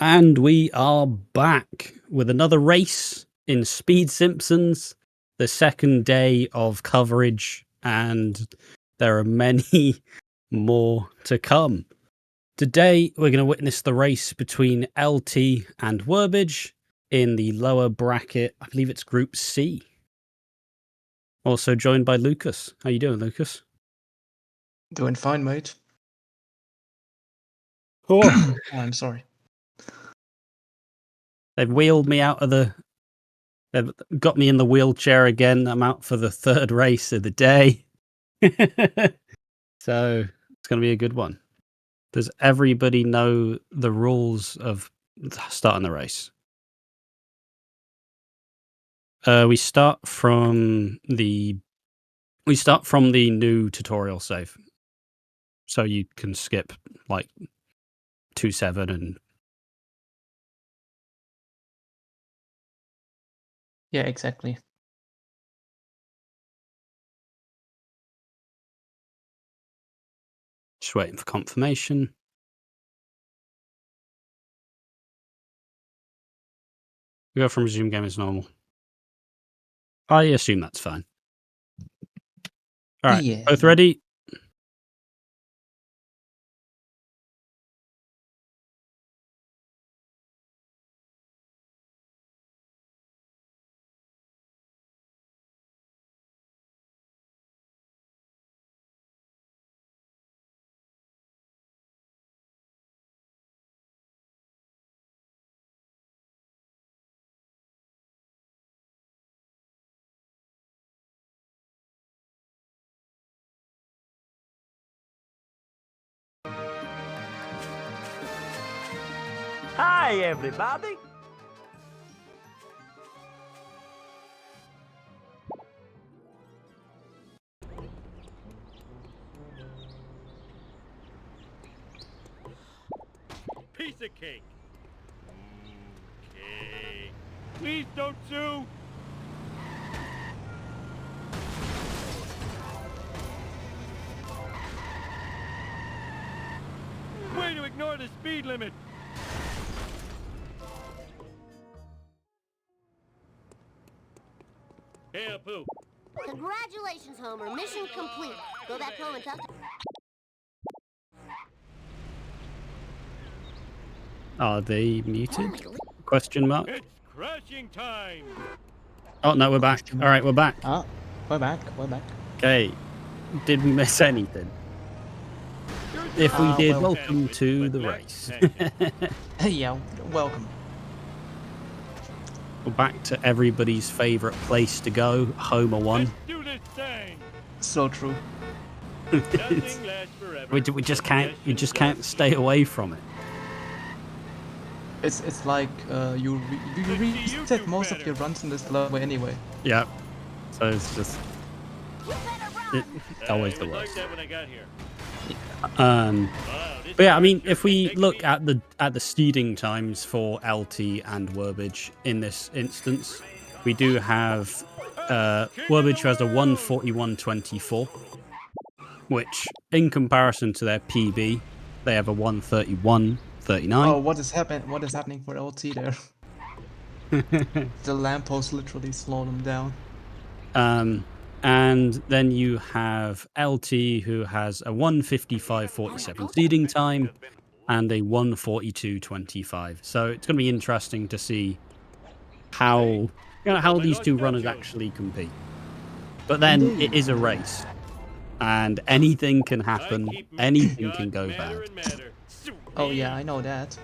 And we are back with another race in Speed Simpsons, the second day of coverage, and there are many more to come. Today, we're going to witness the race between LT and worbgge in the lower bracket. I believe it's Group C. Also joined by Lucas. How you doing, Lucas? Doing fine, mate. Oh, I'm sorry. they've wheeled me out of the... They've got me in the wheelchair again. I'm out for the third race of the day. So it's going to be a good one. Does everybody know the rules of starting the race? We start from the new tutorial save, so you can skip like 2-7 and Yeah, exactly. just waiting for confirmation. We go from resume game as normal. I assume that's fine. All right, Yeah. both ready? Hi, everybody. Piece of cake. Okay. Please don't sue. Way to ignore the speed limit. Hey, Apu. Congratulations, Homer. Mission complete. Go back home and talk to... Are they muted? Question mark. It's crashing time. Oh no, we're back. All right, we're back. Ah, we're back. We're back. Okay, did we miss anything? If we did, well, welcome to the race. Yeah, welcome. We're back to everybody's favourite place to go, Homer 1. Let's do this thing. So true. Nothing lasts forever. We just can't stay away from it. It's like you reset most of your runs in this level anyway. Yeah. So it's just always the It was like worst. that when I got here. Wow, this but yeah, I is mean, sure if we takes look me- at the seeding times for LT and worbgge in this instance, we do have worbgge has a 141.24, which in comparison to their PB, they have a 131.39. Oh, what is happening for LT there? The lamppost literally slowed them down. And then you have LT, who has a 155.47 seeding time and a 142.25. So it's going to be interesting to see how these two runners actually compete. But then it is a race, and anything can happen. Anything can go bad. Oh yeah, I know that.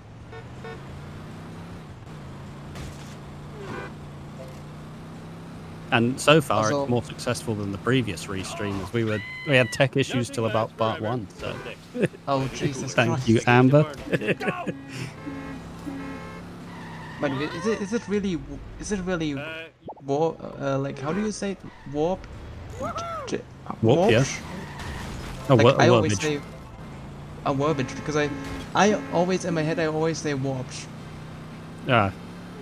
And so far, Also- it's more successful than the previous restream, as we had tech issues till about part 1. So Oh Jesus thank Christ. you, Amber. But is it really warp? Like how do you say it? Warp? Warp, yeah. Oh, Like I always worbgge. say a worbgge because I always in my head I always say warpsh Yeah,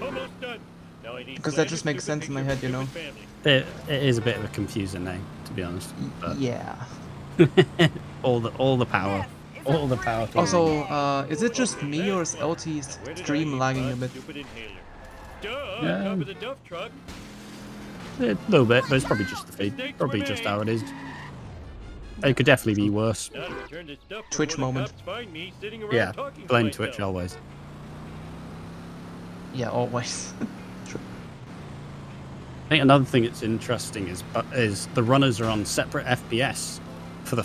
Almost done. Now I need because that flash just and makes stupid sense in my picture head, you of know. stupid family. it is a bit of a confusing name, to be honest. But Yeah. all the power, all the power to Also, is it just me or is LT's stream lagging a bit? Yeah. A little bit, but it's probably just the feed. Probably just how it is. It could definitely be worse. Twitch moment. Yeah, blame Twitch always. Yeah, always. I think another thing that's interesting is the runners are on separate FPS.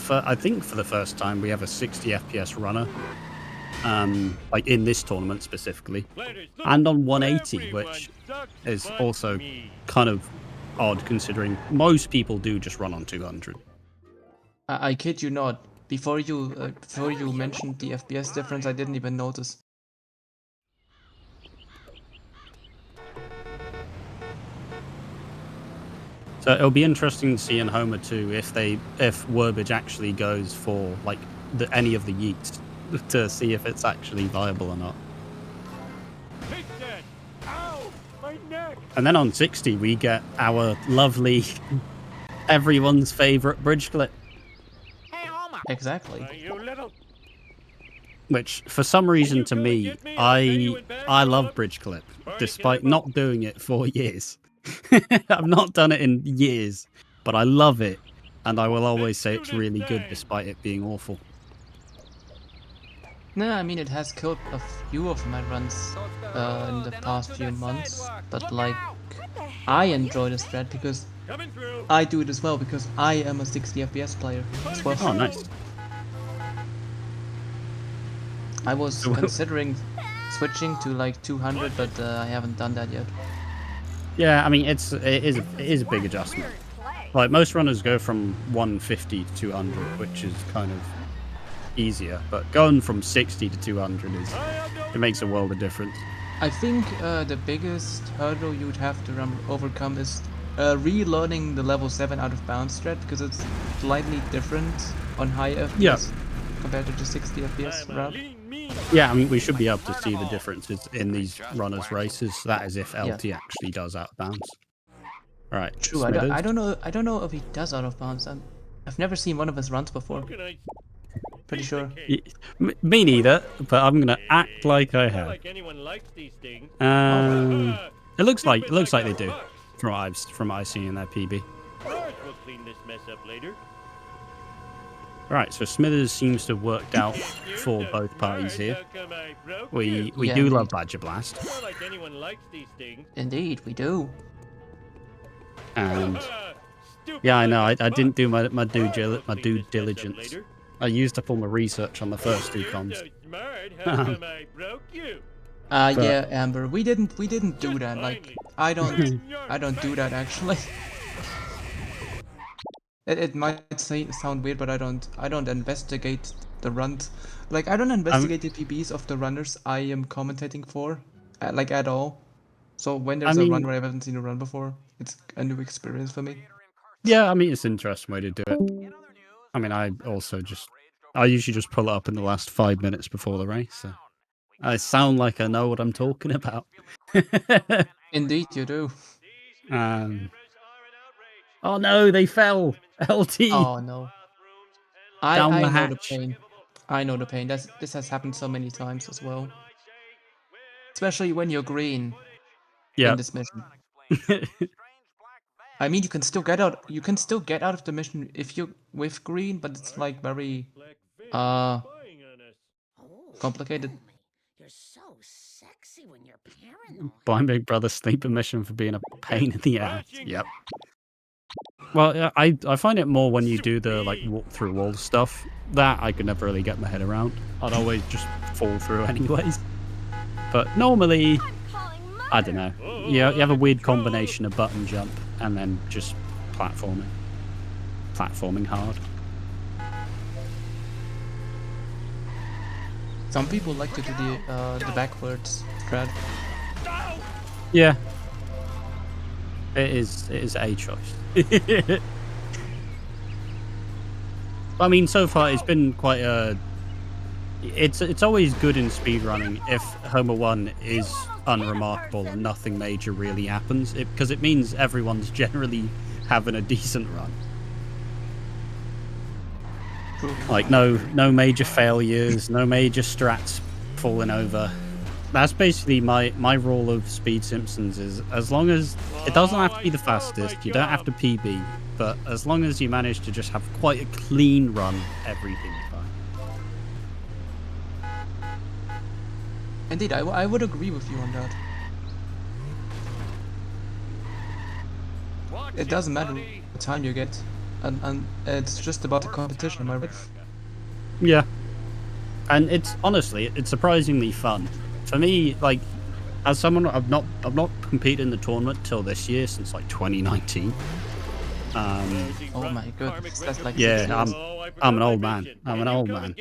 I think for the first time we have a 60 FPS runner, like in this tournament specifically, and on 180, which is also kind of odd considering most people do just run on 200. I kid you not. Before you mentioned the FPS difference, I didn't even notice. So it'll be interesting to see in Homer 2 if worbgge actually goes for like any of the yeets to see if it's actually viable or not. And then on 60 we get our lovely everyone's favorite bridge clip. Exactly. Which for some reason to me I love bridge clip despite not doing it for years. I've not done it in years, but I love it, and I will always say it's really good despite it being awful. No, I mean it has killed a few of my runs in the past few months, but like I enjoy the strat because I do it as well because I am a 60 FPS player as well. Oh, nice. I was considering switching to like 200, but I haven't done that yet. Yeah, I mean it is a big adjustment. Like most runners go from 150 to 200, which is kind of easier, but going from 60 to 200 it makes a world of difference. I think the biggest hurdle you'd have to overcome is relearning the level 7 out of bounds strat because it's slightly different on high FPS compared to the 60 FPS route. Yeah, I mean we should be able to see the differences in these runners' races. That is if LT actually does out of bounds. All right. True. I don't know if he does out of bounds. I've never seen one of his runs before. Pretty sure. Me neither, but I'm gonna act like I have. It looks like they do, from what I've seen in their PB. Right, so Smithers seems to have worked out for both parties here. We do love Badger Blast. Indeed, we do. And yeah, I know. I didn't do my due diligence. I used up all my research on the first two comms. Yeah, Amber, we didn't do that. Like, I don't do that actually. It might sound weird, but I don't investigate the runs. Like, I don't investigate the PBs of the runners I am commentating for, like at all. So when there's a run where I haven't seen a run before, it's a new experience for me. Yeah, I mean it's an interesting way to do it. I mean I usually just pull it up in the last 5 minutes before the race. So I sound like I know what I'm talking about. Indeed, you do. Oh no, they fell. LT. Oh no. I know the pain. I know the pain. This has happened so many times as well. Especially when you're green in this mission. I mean, you can still get out. You can still get out of the mission if you with green, but it's like very complicated. You're so sexy when you're paranoid. Blind Big Brother sleeper mission for being a pain in the ass. Yep. Well, I find it more when you do the like walk through walls stuff. That I could never really get my head around. I'd always just fall through anyways. But normally, I don't know. You have a weird combination of button jump and then just platforming. Platforming hard. Some people like to do the backwards strat. Yeah. It is a choice. I mean, so far it's been quite a. It's always good in speedrunning if Homer 1 is unremarkable and nothing major really happens, because it means everyone's generally having a decent run. Like no major failures, no major strats falling over. That's basically my rule of Speed Simpsons is as long as it doesn't have to be the fastest, you don't have to PB, but as long as you manage to just have quite a clean run, everything's fine. Indeed, I would agree with you on that. It doesn't matter what time you get, and it's just about the competition, am I right? Yeah. And it's honestly, it's surprisingly fun. For me, like, as someone, I've not competed in the tournament till this year since like 2019. Oh my goodness, that's like Yeah, 6 years. I'm an old man. I'm an old man.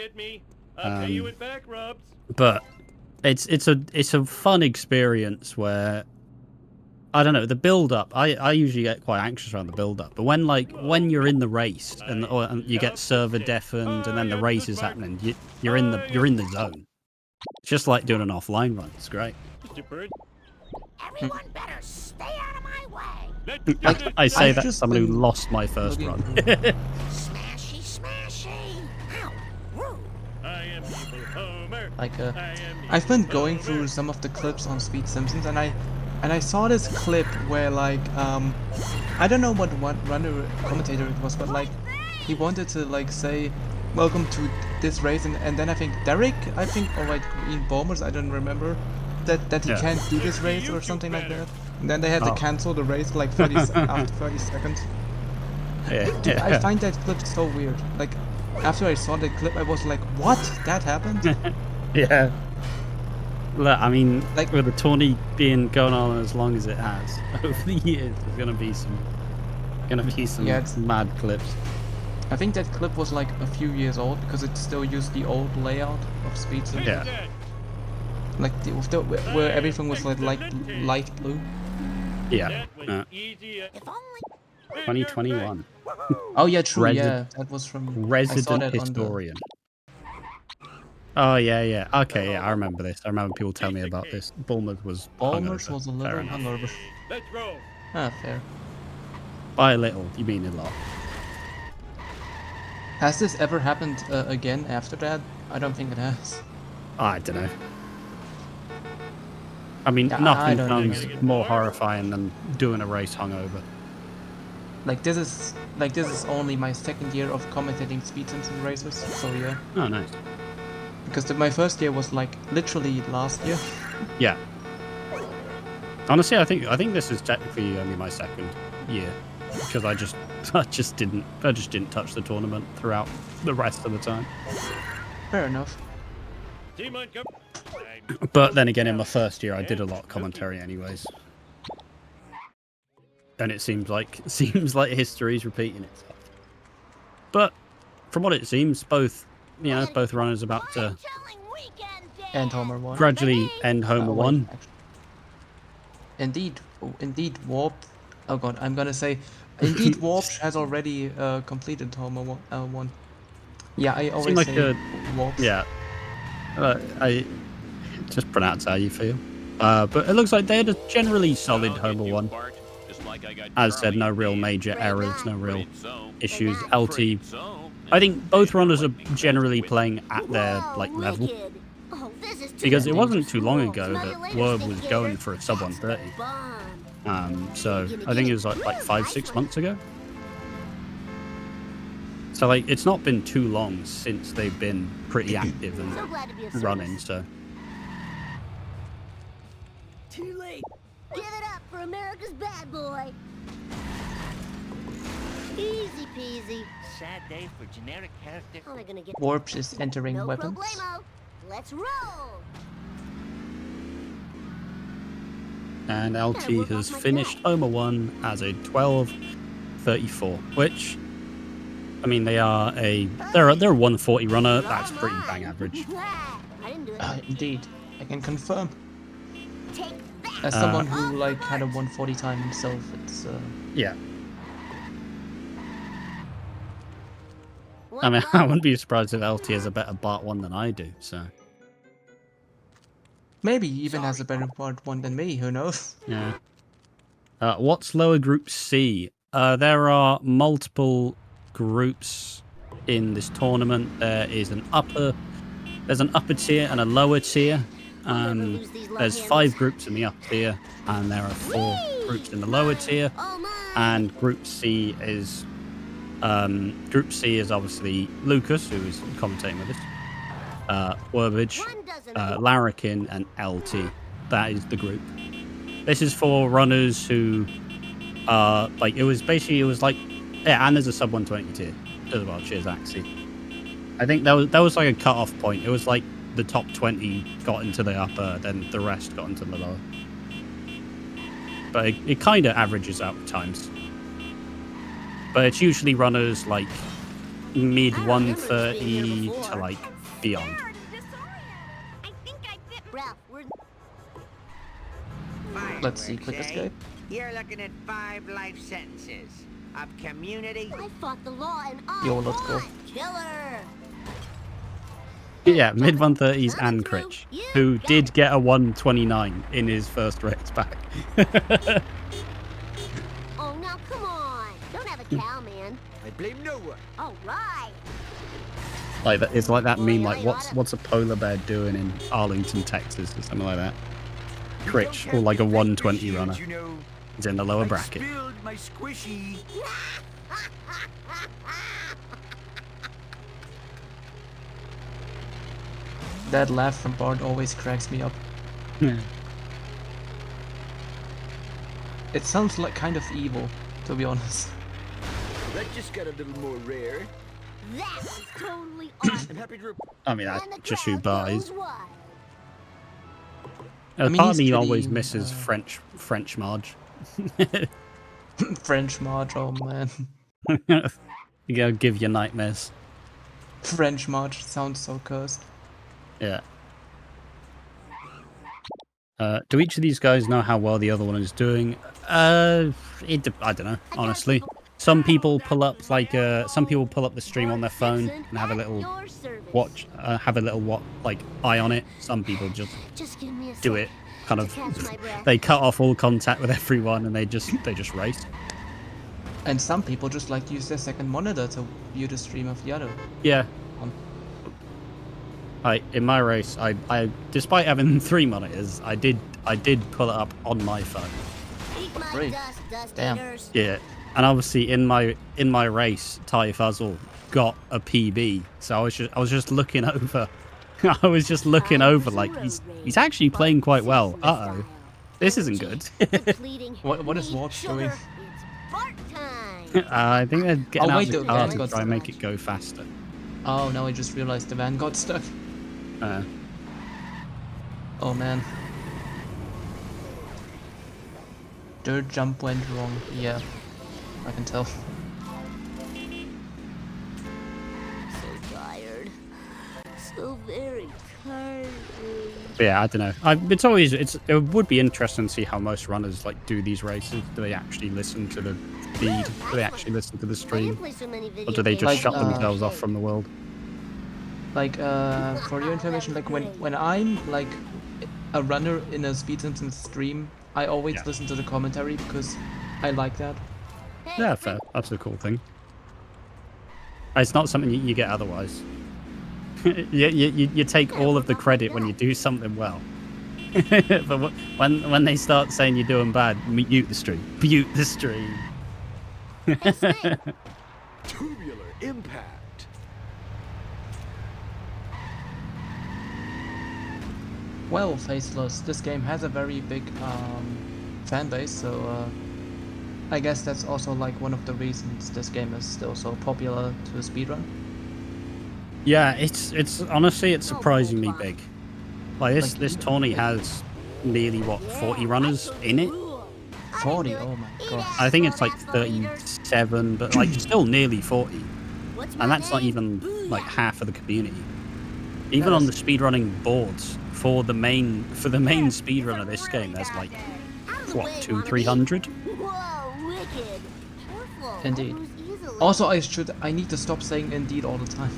I'll pay you in back rubs. But it's a fun experience where I don't know the build up. I usually get quite anxious around the build up, but when you're in the race and you get server deafened and then the race is happening, you're in the zone. It's just like doing an offline run. It's great. Mr. Bird, Everyone better stay out of my way. let's do Like, this. I say I've that just someone who been lost my first looking run. Smashy, smashy. Ow, rude. I am Evil Homer. like I am I've been Evil going Homer. through some of the clips on Speed Simpsons, and I saw this clip where like I don't know what runner commentator it was, but like he wanted to like say welcome to this race, and then I think Derek, or like Green Bombers, I don't remember, that he Yeah. can't do this race or something like that, and then they had to Oh. cancel the race like after 30 seconds. Dude, I Yeah. find that clip so weird. Like after I saw that clip, I was like, what? That happened? Yeah. Look, I mean, Like- with the tourney being going on as long as it has over the years, there's gonna be some Yeah, it's- mad clips. I think that clip was like a few years old because it still used the old layout of Speed Simpsons. Yeah. Dead. Like where everything was like light blue. Yeah. That was easy. If only. 2021. Oh yeah, true. Resi- Yeah, that was from I saw Resident that on the. historian. Oh yeah. Okay, yeah, I remember this. I remember people telling me about this. Bournemouth was Balmers hungover. was a Fair little enough. hungover. Let's roll. Ah, fair. By a little, you mean a lot. Has this ever happened again after that? I don't think it has. I don't know. I mean, Yeah, I nothing don't sounds know. more horrifying than doing a race hungover. Like this is only my second year of commentating Speed Simpson races, so yeah. Oh, nice. Because my first year was like literally last year. Yeah. Honestly, I think this is technically only my second year because I just didn't touch the tournament throughout the rest of the time. Fair enough. Team Montgomery. But then again, in my first year, I did a lot of commentary anyways, and it seems like history's repeating itself. But from what it seems, both runners about to Telling weekend day. And Homer won. gradually end Homer Wait, one. actually. Indeed, Warp. Oh god, I'm gonna say, indeed, Warp has already completed Homer one. Yeah, I always like say Warp. Yeah. I just pronounce how you feel. But it looks like they had a generally solid Homer one. As said, no real major errors, no real issues. LT, I think both runners are generally playing at their level. Wicked. Oh, this is too Because it wasn't cool. too long ago that Simulators Worb think was you're- going for a sub that's the 130. bomb. So I think it was like 5-6 months ago. So it's not been too long since they've been pretty active So and glad to be of service. running. So Too late. Give it up for America's bad boy. Easy peasy. Sad day for generic character. How am I gonna get Warp is entering no weapons. problemo. Let's roll. and LT has finished Homer 1 as a 12:34, which I mean they're a 140 runner. That's pretty bang average. I didn't do it. Indeed, I can confirm. Take that. As someone who had a 140 time himself, it's Yeah. I mean, I wouldn't be surprised if LT has a better Bart 1 than I do, so. maybe he even has a better part one than me. Who knows? Yeah. What's lower group C? There are multiple groups in this tournament. There's an upper tier and a lower tier. There's 5 groups in the upper tier, and there are 4 groups in the lower tier. Oh my! And Group C is obviously Lucas, who is commentating with us, worbgge, One dozen. Larrikin, and LT. That is the group. This is for runners who like it was like yeah, and there's a sub 120 tier as well. Cheers, Axie. I think that was like a cut-off point. It was like the top 20 got into the upper, then the rest got into the lower. But it kind of averages out at times. But it's usually runners like mid 130 to like beyond. Ralph, we're Let's see, quick escape. You're looking at 5 life sentences of community. I fought the law and I Yo, let's go. won. Killer. Yeah, mid 130s and Critch, who did get a 129 in his first race back. Oh, now come on. Don't have a cow, man. I blame no one. All right. Like that, it's like that meme, like what's a polar bear doing in Arlington, Texas, or something like that. Critch, or like a 120 runner, You know, is in the lower bracket. spilled my squishy. That laugh from Bart always cracks me up. It sounds like kind of evil, to be honest. That just got a little more rare. That's totally awesome. I'm happy to report. I mean, that's And the just who crowd buys. goes wild. I mean, Part he's of me pretty, always misses French Marge. French March, oh man. You gotta give your nightmares. French March sounds so cursed. Yeah. Do each of these guys know how well the other one is doing? I don't know, honestly. Some people pull up the stream on their phone and have a little watch, like eye on it. Some people just give me a do sec it kind to of. catch my breath. They cut off all contact with everyone and they just race. And some people just like use their second monitor to view the stream of the other. Yeah. one. In my race, I despite having 3 monitors, I did pull it up on my phone. Eat my Great. dust Damn. eaters. Yeah, and obviously in my race, Ty Fuzzle got a PB, so I was just looking over. I was just looking over like he's actually playing quite well. Uh-oh, this isn't good. What is Watch doing? It's Bart time. I think they're getting Oh, out wait, the the car van to got try and stuck. make it go faster. Oh, now I just realized the van got stuck. Oh man. Dirt jump went wrong. Yeah, I can tell. So tired. So very tired. But yeah, I don't know. It would be interesting to see how most runners like do these races. Do they actually listen to the feed? Do they actually listen to the I stream? didn't play so many video Or do they just Like, shut uh, themselves off from the world? Like, for your information, like when I'm like a runner in a Speed Simpsons stream, I always Yeah. listen to the commentary because I like that. Yeah, fair. That's a cool thing. It's not something you get otherwise. you take all of the credit when you do something well. But when they start saying you're doing bad, mute the stream. Mute the stream. Tubular impact. Well, Faceless, this game has a very big fan base, so I guess that's also like one of the reasons this game is still so popular to speedrun. Yeah, it's honestly it's surprisingly big. Like this tourney has nearly 40 runners in it. 40, oh my god. I think it's like 37, but like still nearly 40. And that's not even like half of the community. Even on the speedrunning boards for the main speedrun of this game, there's like what 200-300. Whoa, wicked. Careful. Indeed. Lose easily. Also, I need to stop saying indeed all the time.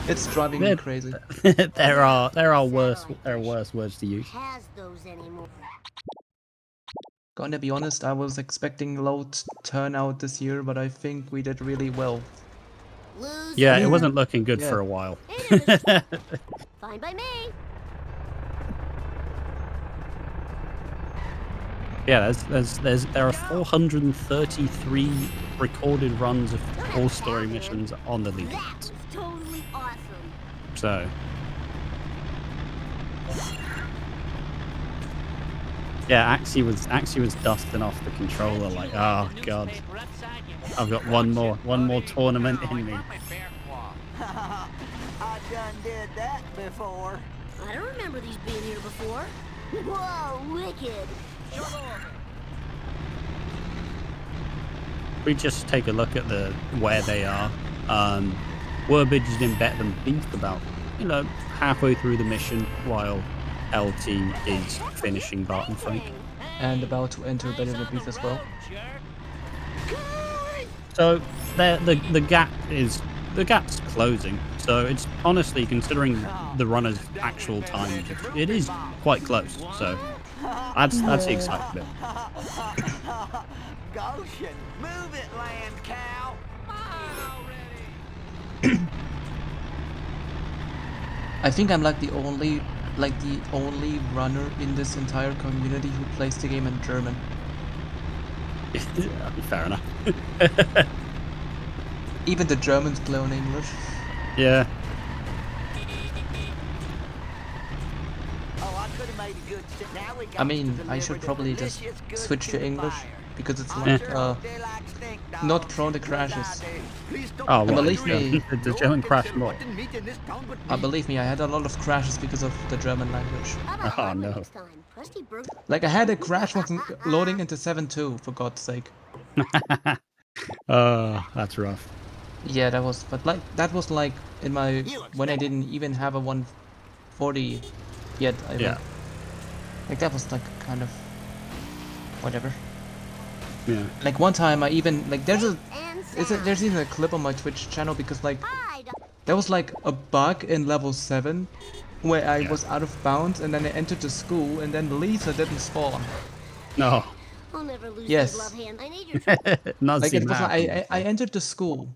It's driving me Good. crazy. there are worse words to use. Has those anymore. Gonna be honest, I was expecting low turnout this year, but I think we did really well. Lose. Yeah, it wasn't looking good Yeah. for a while. Fine by me. Yeah, there are 433 recorded runs of Don't have all to story have him. missions on the That leaderboards. was totally awesome. So, yeah, Axie was dusting off the controller like, oh god, I've got one more tournament in me. I done did that before. I don't remember these being here before. Whoa, wicked. We just take a look at where they are. Worbgge is in better than Beef about, halfway through the mission, while LT is finishing Barton Frank. And about to enter Better Than Beef as well. So the gap's closing. So it's honestly, considering the runner's actual time, it is quite close. So that's the exciting bit. Goshen, move it, land cow. I think I'm like the only runner in this entire community who plays the game in German. Fair enough. Even the Germans play on English. Yeah. Oh, I could have made a good st- now we got I mean, to I should deliver the probably just delicious goods switch to English fire. because it's I like sure hope they like stink not dogs. prone to Good crashes. idea. Please don't Oh, well, well, believe me- the German crash more. Believe me, I had a lot of crashes because of the German language. How about Oh, Harlan no. next time? Krusty Burger. Like I had a crash once loading into 7.2, for God's sake. That's rough. Yeah, that was, but like that was like in my when I didn't even have a 140 yet. I Yeah. like that was like kind of whatever. Yeah. Like one time I even like there's And there's even a clip on my Twitch channel because like hide. there was like a bug in level 7 where I Yeah. was out of bounds and then I entered the school and then Lisa didn't spawn. No. I'll never lose Yes. these love hands. I need your Not Like seen it was that like happen I before. entered the school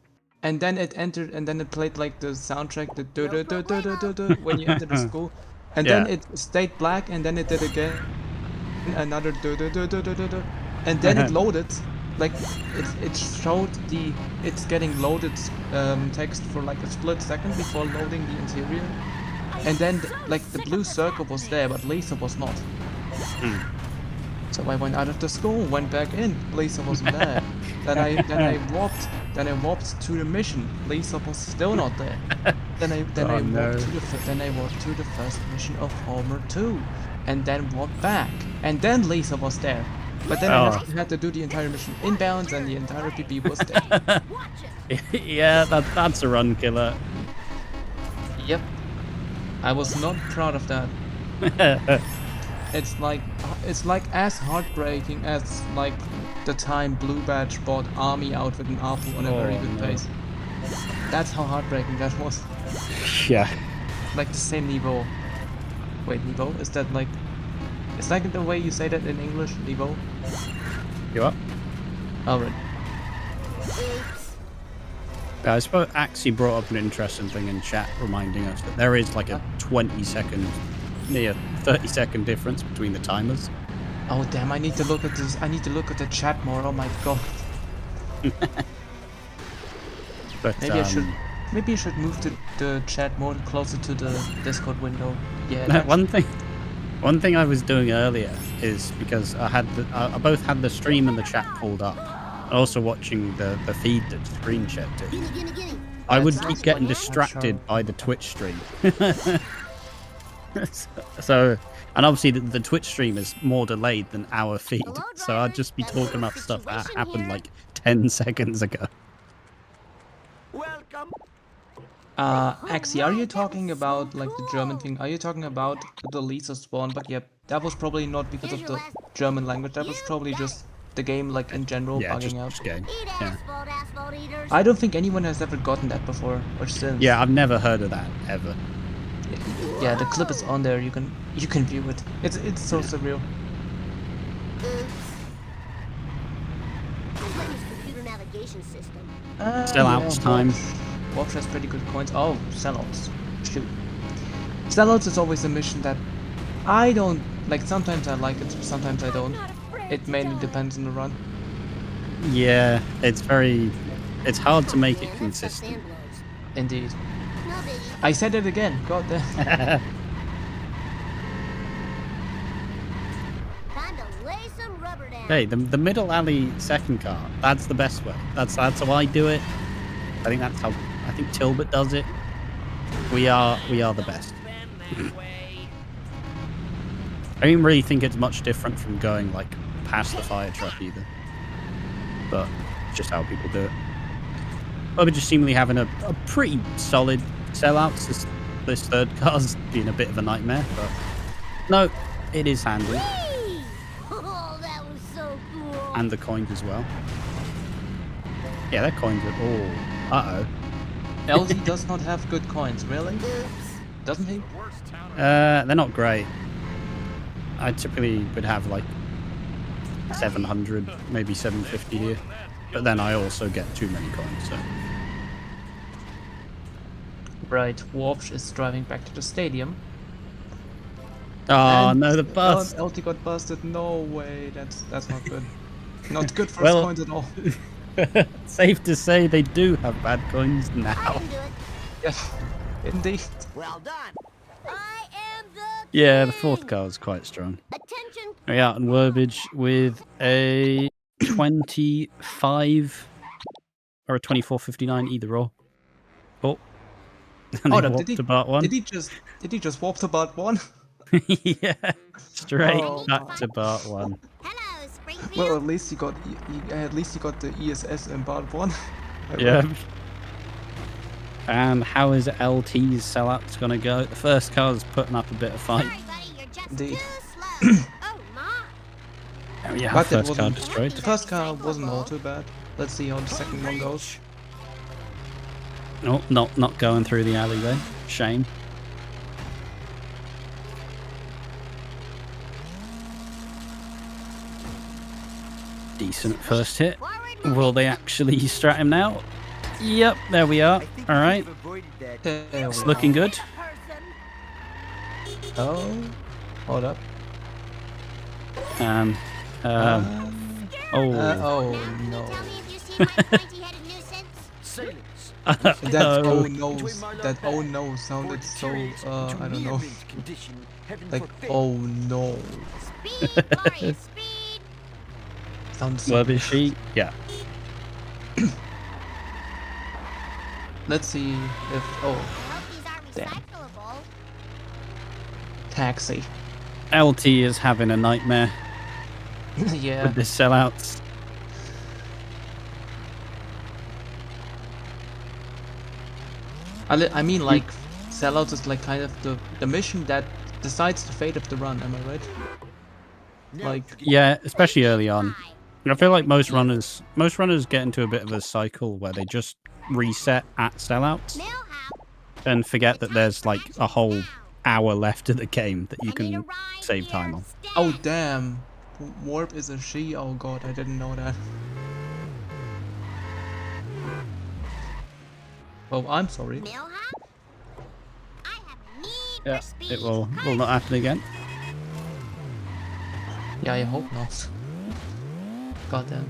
and then it entered and then it played like the soundtrack the do do do do do do do when you enter the school and then Yeah. it stayed black and then it did again another do do do do do do do and then it loaded like it showed it's getting loaded text for like a split second before loading the interior and then like the blue circle was there but Lisa was not. So I went out of the school, went back in. Lisa wasn't there. then I walked to the mission. Lisa was still not there. Then I Oh, no. walked to the first mission of Homer 2, and then walked back. And then Lisa was there. But then Oh. I had to do the entire mission inbounds, and the entire PP was there. watch it. Yeah, that's a run killer. Yep. I was not proud of that. It's like as heartbreaking as like the time Blue Badge bought Army out with an Apu on a very Oh, good no. pace. That's how heartbreaking that was. Yeah. Like the same niveau. Wait, niveau? Is that like... Is that the way you say that in English? Niveau? You up? Alright. Oops. Yeah, I suppose Axie brought up an interesting thing in chat, reminding us that there is like a 20-second, near 30-second difference between the timers. Oh damn, I need to look at this. I need to look at the chat more. Oh my god. But Maybe I should move the chat more closer to the Discord window. Yeah. one thing I was doing earlier is because I both had the stream and the chat pulled up, and also watching the feed that screen shared to. Gimme, gimme, gimme. I would That's keep nice. getting That's distracted sharp. by the Twitch stream. So, and obviously the Twitch stream is more delayed than our feed, Hello, so I'd just be drivers. talking Got a about stuff that situation happened here. like 10 seconds ago. Welcome. Axie, are you talking about like the German thing? Are you talking about the Lisa spawn? But yep, that was probably not because of Here's the your last- German language. That was You probably got just the game like in general Yeah, bugging out. just game. Eat Yeah. asphalt eaters. I don't think anyone has ever gotten that before or since. Yeah, I've never heard of that ever. Yeah, the clip is on there. You can view it. It's so surreal. Oops. I'm playing this computer navigation system. Still out Yeah, time. Watch has pretty good coins. Oh, sellouts. Shoot. Sellouts is always a mission that I don't like. Sometimes I like it, sometimes I don't. It mainly depends on the run. Yeah, it's hard to make it Man, that stuff consistent. sand blows. Indeed. No biggie. I said it again. God damn. Time to lay some rubber down. Hey, the middle alley second car, that's the best way. That's how I do it. I think that's how Tilbert does it. We are the best. I don't really think it's much different from going like past the fire truck either. But it's just how people do it. But we're just seemingly having a pretty solid sellouts. This third car's been a bit of a nightmare, but no, it is handy. Whee! Oh, that was so cool. And the coins as well. Yeah, their coins are all... Uh-oh. LD does not have good coins, really? Doesn't he? They're not great. I typically would have like 700, maybe 750 here. But then I also get too many coins, so... Right, Warpch is driving back to the stadium. Oh, And no, the bus! LT got busted. No way. That's not good. Not good for Well- his coins at all. Safe to say they do have bad coins I now. can do it. Yes, indeed. Well done. I am the Yeah, the king. fourth car is quite strong. Attention. We're out in Worbgge with a 25 or a 24.59, either or. Oh. And Oh, they no, walked to part one. Did he just warp to part one? Yeah, straight Oh, back to part one. Hello, Springfield. Well, at least he got the ESS in part one. Yeah. And how is LT's sellouts gonna go? The first car's putting up a bit of fight. Sorry, buddy, you're just Indeed. too slow. Oh my. Oh, yeah, But that first car wasn't- destroyed. The first car wasn't all too bad. Let's see how the second one goes. Oh, not going through the alleyway. Shame. Decent first hit. Forward Will they actually strat him now? Yep, there we are. All right, There it's we looking go. good. person. Oh, hold up. Oh, Oh Now, no. can you tell me if you see my pointy-headed nuisance? Silence. That oh, oh no, that oh no sounded so I don't know. Like oh no. Speed, glorious speed. Sounds so. where is she? Yeah. Let's see if I hope these are Damn. recyclable. taxi. LT is having a nightmare Yeah. with the sellouts. I mean like sellouts is like kind of the mission that decides the fate of the run, am I right? Like Yeah, especially early on. I feel like most runners get into a bit of a cycle where they just reset at sellouts Millhouse, and forget that there's like a whole hour left of the game that you I need a can ride save here. time on. Stay. oh damn. Warp is a she, oh god, I didn't know that. Oh, I'm sorry. Millhouse? I have a need Yeah, for speed. it will not happen again. Yeah, I hope not. God damn.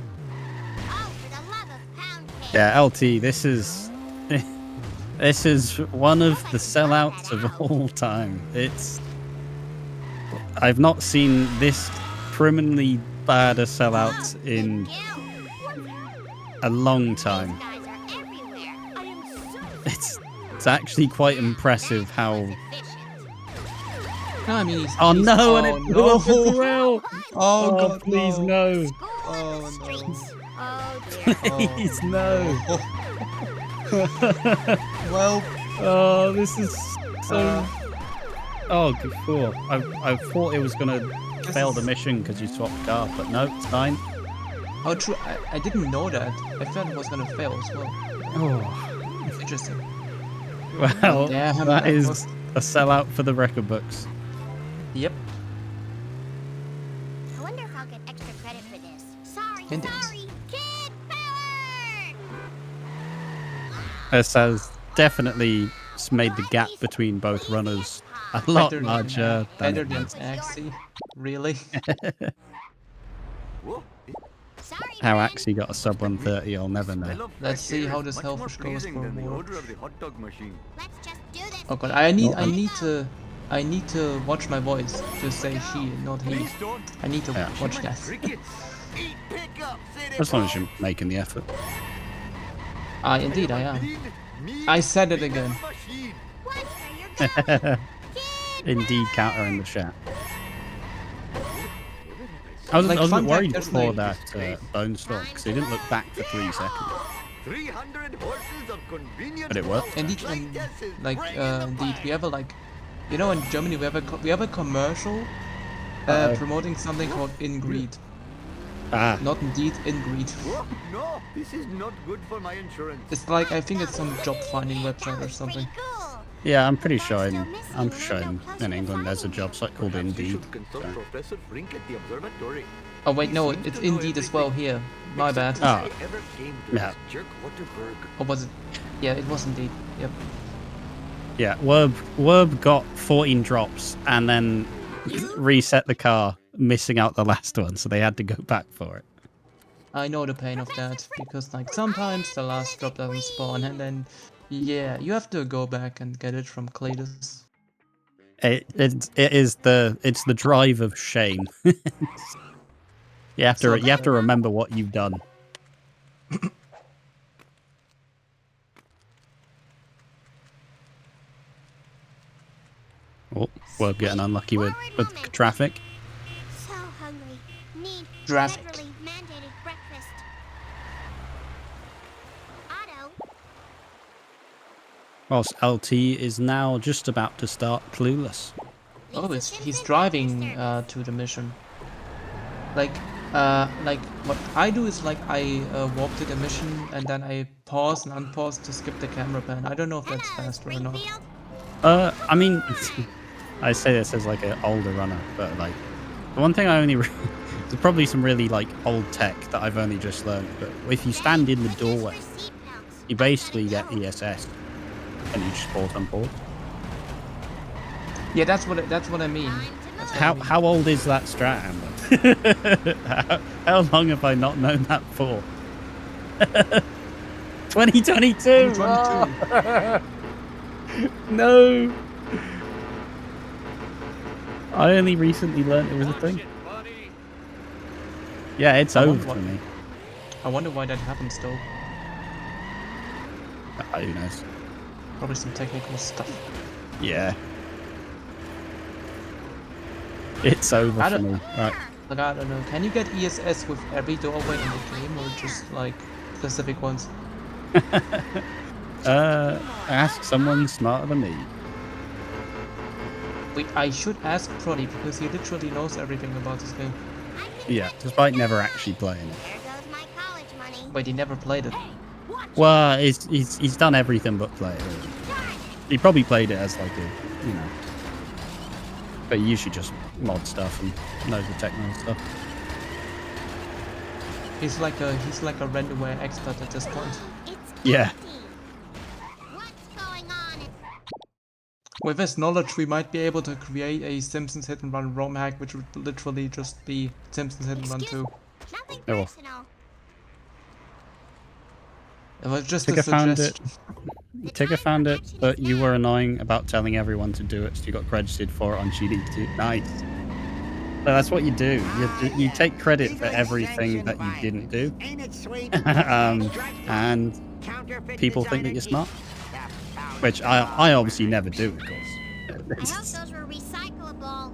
Oh, for the love of pound cake. Yeah, LT, this is this is one of the sellouts of all time. I've not seen this criminally bad a sellout in a long time. These guys are everywhere. I am so It's actually quite impressive how. efficient. No, I mean, Oh no! And oh, it blew up as well. Oh, Oh, god, please no. no! School Oh, in the no. streets. Oh dear. Please no! Well, Oh, this is so. Oh, good for. I thought it was gonna fail the mission because you swapped car, but no, it's fine. oh true, I didn't know that. I thought it was gonna fail as well. Oh, Interesting. well, Damn, that that is was- a sellout for the record books. Yep. I wonder if I'll get extra credit for this. Sorry, Indeed. sorry. Kid power! It says definitely made the gap between both runners a lot Better than- larger than Better it than was. Axie. Really? Sorry, How friend. Axie got a sub 130, I'll never know. Let's see how this Hellfish goes for than the war. odor of the hot dog machine. Let's just do this. Oh god, I need Oh. to watch my voice to say she, not he. Please don't. I need to Yeah. watch that. Crickets. Eat pickup, city As long as folk. you're making the effort. Indeed I am. Bean, meat, I said it again. machine. Watch where you're going. Kid, Indeed, counter in the chat. I was, Like, I was a fun bit fact, worried there's before like- that Bone Storm because he didn't look back for 3 seconds, 300 horses of convenience. but it worked. Indeed, and like indeed, we have a like, you know, in Germany we have a commercial Uh-oh. promoting something called Ingrid. Ah, Not indeed Ingrid. Oh, no, this is not good for my insurance. It's like I think it's some job finding that website or was something. pretty cool. yeah, I'm pretty sure in England there's a job site called Perhaps you Indeed. should consult Professor Frink at the observatory. Oh wait, no, He seems it's to know Indeed as well everything. here. My bad. Except Ah. if I ever came to Yeah. this jerk Waterberg. Or was it? Yeah, it was Indeed. Yep. Yeah, Werb got 14 drops and then reset the car, missing out the last one, so they had to go back for it. I know the pain of that because like sometimes the last drop doesn't spawn and then yeah, you have to go back and get it from Cletus. It's the drive of shame. you have to remember what you've done. Oh, we're getting unlucky with traffic. So hungry. Need Traffic. federally mandated breakfast. Otto, Whilst LT is now just about to start Clueless. Oh, Lisa he's Simpson driving breakfast to the mission. Like what I do is like I walk to the mission and then I pause and unpause to skip the camera pan. I don't know if that's Hello, faster or not. Springfield. I mean, I say this as like an older runner, but like the one thing I only there's probably some really like old tech that I've only just learned. But if you stand in the doorway, you basically get ESS, and you just pause and pause. Yeah, that's what I mean. That's what I mean. How old is that strat, Amber? how long have I not known that for? 2022. 2022. No. I only recently learned it was a thing. Shit, buddy. Yeah, it's I over wonder for what- me. I wonder why that happens though. Who knows? Probably some technical stuff. Yeah. It's over I for don't- me. Right. Like I don't know. Can you get ESS with every doorway in the game or just like specific ones? Ask someone smarter than me. I should ask Prodi because he literally knows everything about this game. Yeah, despite never actually playing it. There goes my college money. But he never played it. Well, he's done everything but play it. Really. He probably played it as like a, you know. But he usually just mod stuff and knows the technical stuff. He's like a renderware expert at this point. It's Yeah. empty. What's going on? With his knowledge, we might be able to create a Simpsons Hit and Run ROM hack, which would literally just be Simpsons Hit and Run 2. Nothing Oh, well. personal. It was just a Tigger found it. suggestion. Tigger found it, but you were annoying about telling everyone to do it, so you got credited for it on GD2. Nice. So that's what you do. You take credit for everything that you didn't do, Ain't it sweet? and people think that you're smart, which I obviously never do, of course. I hope those were recyclable.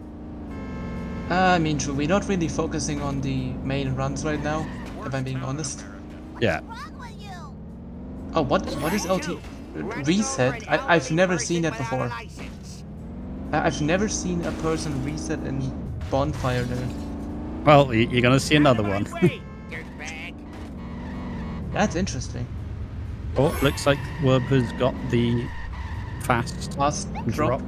I mean, true, we're not really focusing on the main runs right now, if I'm being honest. Yeah. What's wrong with you? Oh, what is LT? Reset? I've never seen that before. I've never seen a person reset in Bonfire there. Well, you're gonna see another one. That's interesting. Oh, looks like Werb has got the fast Last drop. drop.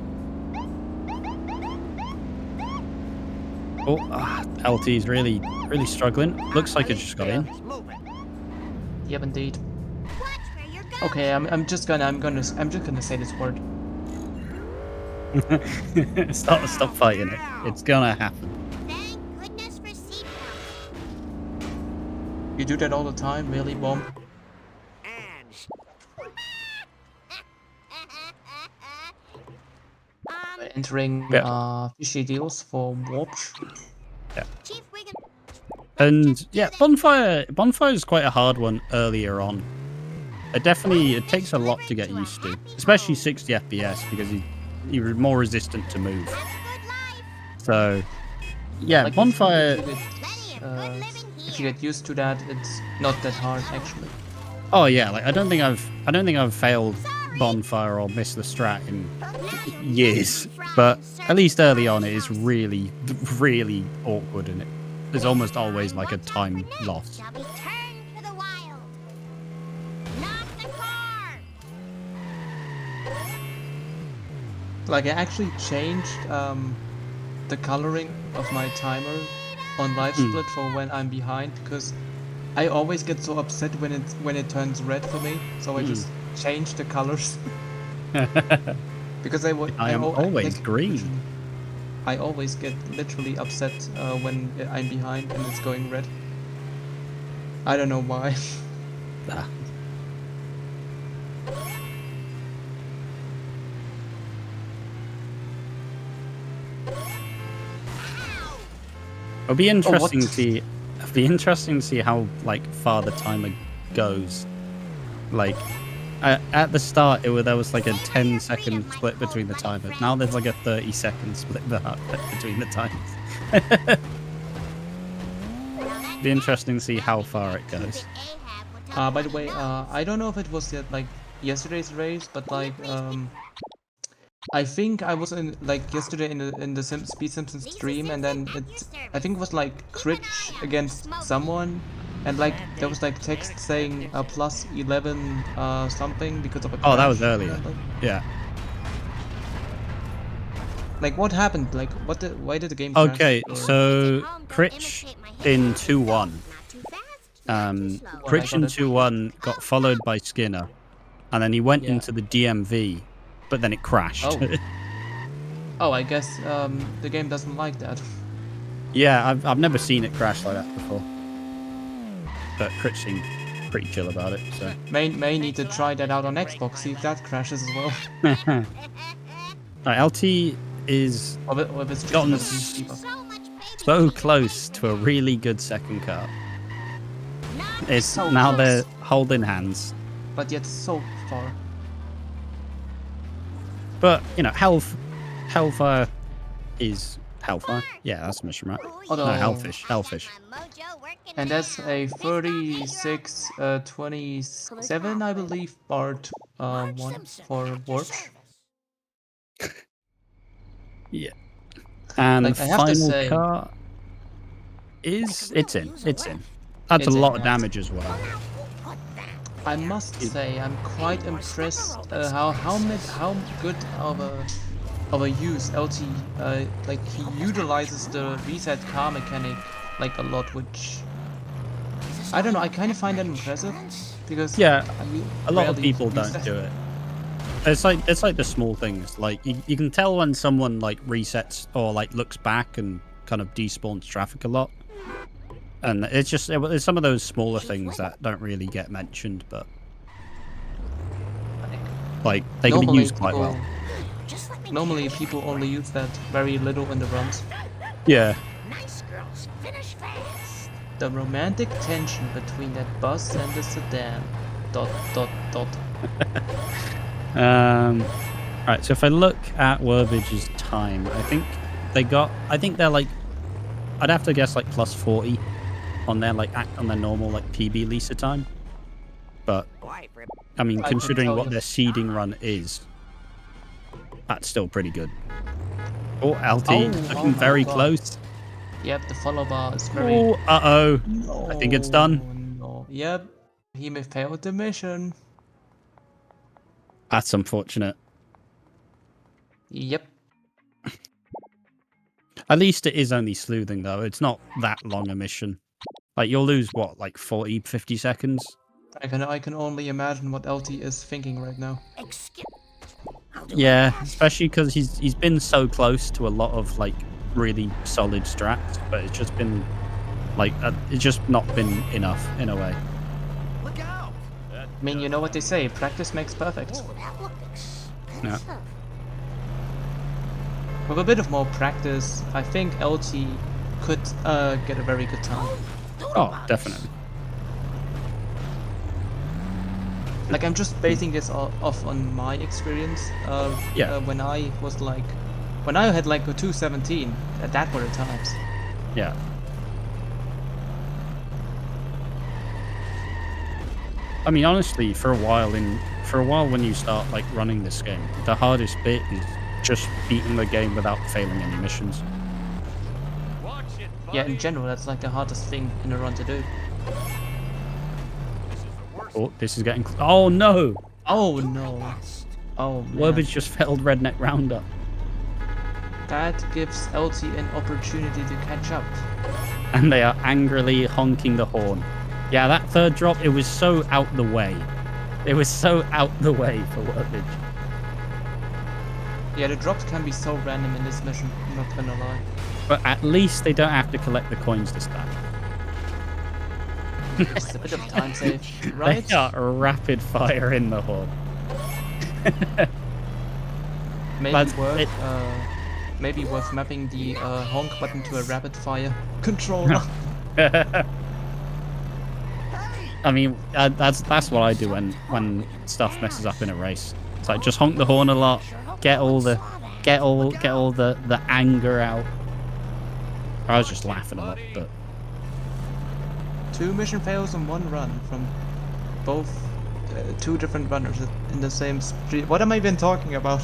Oh, LT's really struggling. Looks like it just got in. Yep, indeed. Watch where you're Okay, I'm just gonna say this word. Stop fighting it. It's gonna happen. Thank goodness for seatbelts. You do that all the time, really, Bomb? And Entering Yeah. fishy deals for Warpch. Chief Wiggum. And yeah, bonfire is quite a hard one earlier on. It takes a lot to get used to, especially 60 FPS because you're more resistant to move. Have a good life. So yeah, Like, bonfire. Plenty of good living If you here. get used to that, it's not that hard actually. Oh yeah, like I don't think I've failed bonfire or missed the strat in years, but at least early on it is really, really awkward and there's almost always like a time loss. Shall we turn to the wild? Not the car. Like I actually changed the coloring of my timer on live split for when I'm behind because I always get so upset when it turns red for me. So I just changed the colors because I am always like, green. I always get literally upset when I'm behind and it's going red. I don't know why. Ah. It'll be interesting to see. It'll be interesting to see how like far the timer goes. Like at the start, there was like a 10-second split between the timers. Now there's like a 30-second split between the timers. Be interesting to see how far it goes. By the way, I don't know if it was yet like yesterday's race, but like I think I was in like yesterday in the Speed Simpsons stream, and then I think it was like Critch against someone, and like there was like text saying plus 11 something because of a crash. Oh, that was earlier. Yeah. Like what happened? Like why did the game crash? Okay, Or- so Critch in 2-1. Critch in 2-1 got followed by Skinner, and then he went Yeah. into the DMV, but then it crashed. Oh. Oh, I guess the game doesn't like that. Yeah, I've never seen it crash like that before. But Critch seemed pretty chill about it, so. May need to try that out on Xbox, see if that crashes as well. Right, LT is Or if it's just gotten about cheaper. so close to a really good second car. It's So now close. they're holding hands. But yet so far. But, you know, Hellfire is Hellfire. Yeah, that's the mission, right? Although- No, Hellfish. And that's a 36 27, I believe, part 1 for Warpch. Yeah. And Like, I have to final say- car it's in. That's It's a in, lot of yeah. damage as well. I must say, I'm quite impressed how good of a use LT like he utilizes the reset car mechanic like a lot, which I don't know. I kind of find that impressive because Yeah, a lot of rarely people use don't that. do it. It's like the small things. Like you can tell when someone like resets or like looks back and kind of despawns traffic a lot. And it's some of those smaller things that don't really get mentioned, but like they can be Normally used quite well. Normally people only use that very little in the runs. Yeah. Nice girls, finish fast. The romantic tension between that bus and the sedan. ... Right, so if I look at worbgge's time, I think they're like, I'd have to guess like plus 40 on their on their normal like PB Lisa time. But I mean, I can considering tell what you. their seeding run is, that's still pretty good. Oh, LT Oh looking my very God. close. Yep, the follow bar is very... Oh, uh-oh. No, I think it's done. No. Yep, he may fail the mission. That's unfortunate. Yep. At least it is only sleuthing, though. It's not that long a mission. Like, you'll lose, what, like 40, 50 seconds? I can only imagine what LT is thinking right now. Excuse. Yeah, especially because he's been so close to a lot of like really solid strats, but it's just been like it's just not been enough in a way. Look out! I mean, you know what they say, practice makes perfect. Oh, that looked Yeah. expensive. With a bit of more practice, I think LT could get a very good time. Oh, definitely. Like, I'm just basing this off on my experience. Yeah. When I was like, when I had like a 217, that were the times. Yeah. I mean, honestly, for a while when you start like running this game, the hardest bit is just beating the game without failing any missions. Watch it, Yeah, in buddy. general, that's like the hardest thing in a run to do. This is the worst. Oh, this is getting. Oh no! Oh no. Oh man. Worbgge just failed Redneck Roundup, That gives LT an opportunity to catch up. and they are angrily honking the horn. Yeah, that third drop, it was so out the way. It was so out the way for Worbgge. Yeah, the drops can be so random in this mission, I'm not gonna lie. But at least they don't have to collect the coins this time. It's a bit of time save, right? They are rapid fire in the horn. Maybe But worth, it- maybe worth mapping the honk button to a rapid fire controller. I mean, that's what I do when stuff messes up in a race. It's like just honk the horn a lot, get all the anger out. I was just laughing a lot, but 2 mission fails in 1 run from both 2 different runners in the same street. What am I even talking about?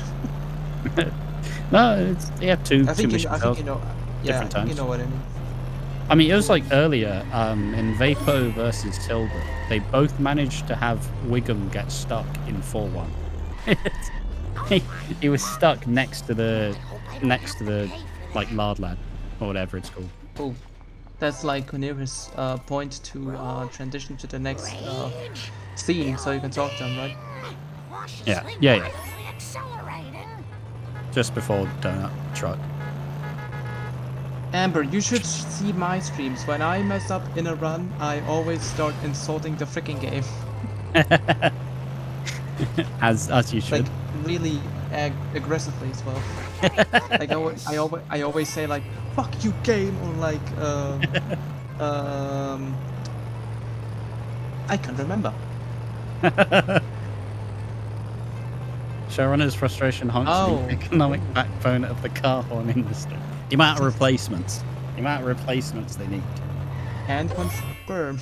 no, it's two I think mission I fails. think you know. Yeah, different I think you times. know what I mean. I mean, it was like earlier in Vapo versus Tilda. They both managed to have Wiggum get stuck in 4-1. he was stuck next to the like lard lad or whatever it's called. Oh, that's like nearest point to transition to the next scene, so you can talk to him, right? Yeah. Accelerating. Just before donut truck. Amber, you should see my streams. When I mess up in a run, I always start insulting the freaking game. as you should. Like really aggressively as well. Like I always say like "fuck you game" or like I can't remember. Showrunner's frustration honks Oh. the economic backbone of the car horn industry. The amount of replacements. The amount of replacements they need. And confirm.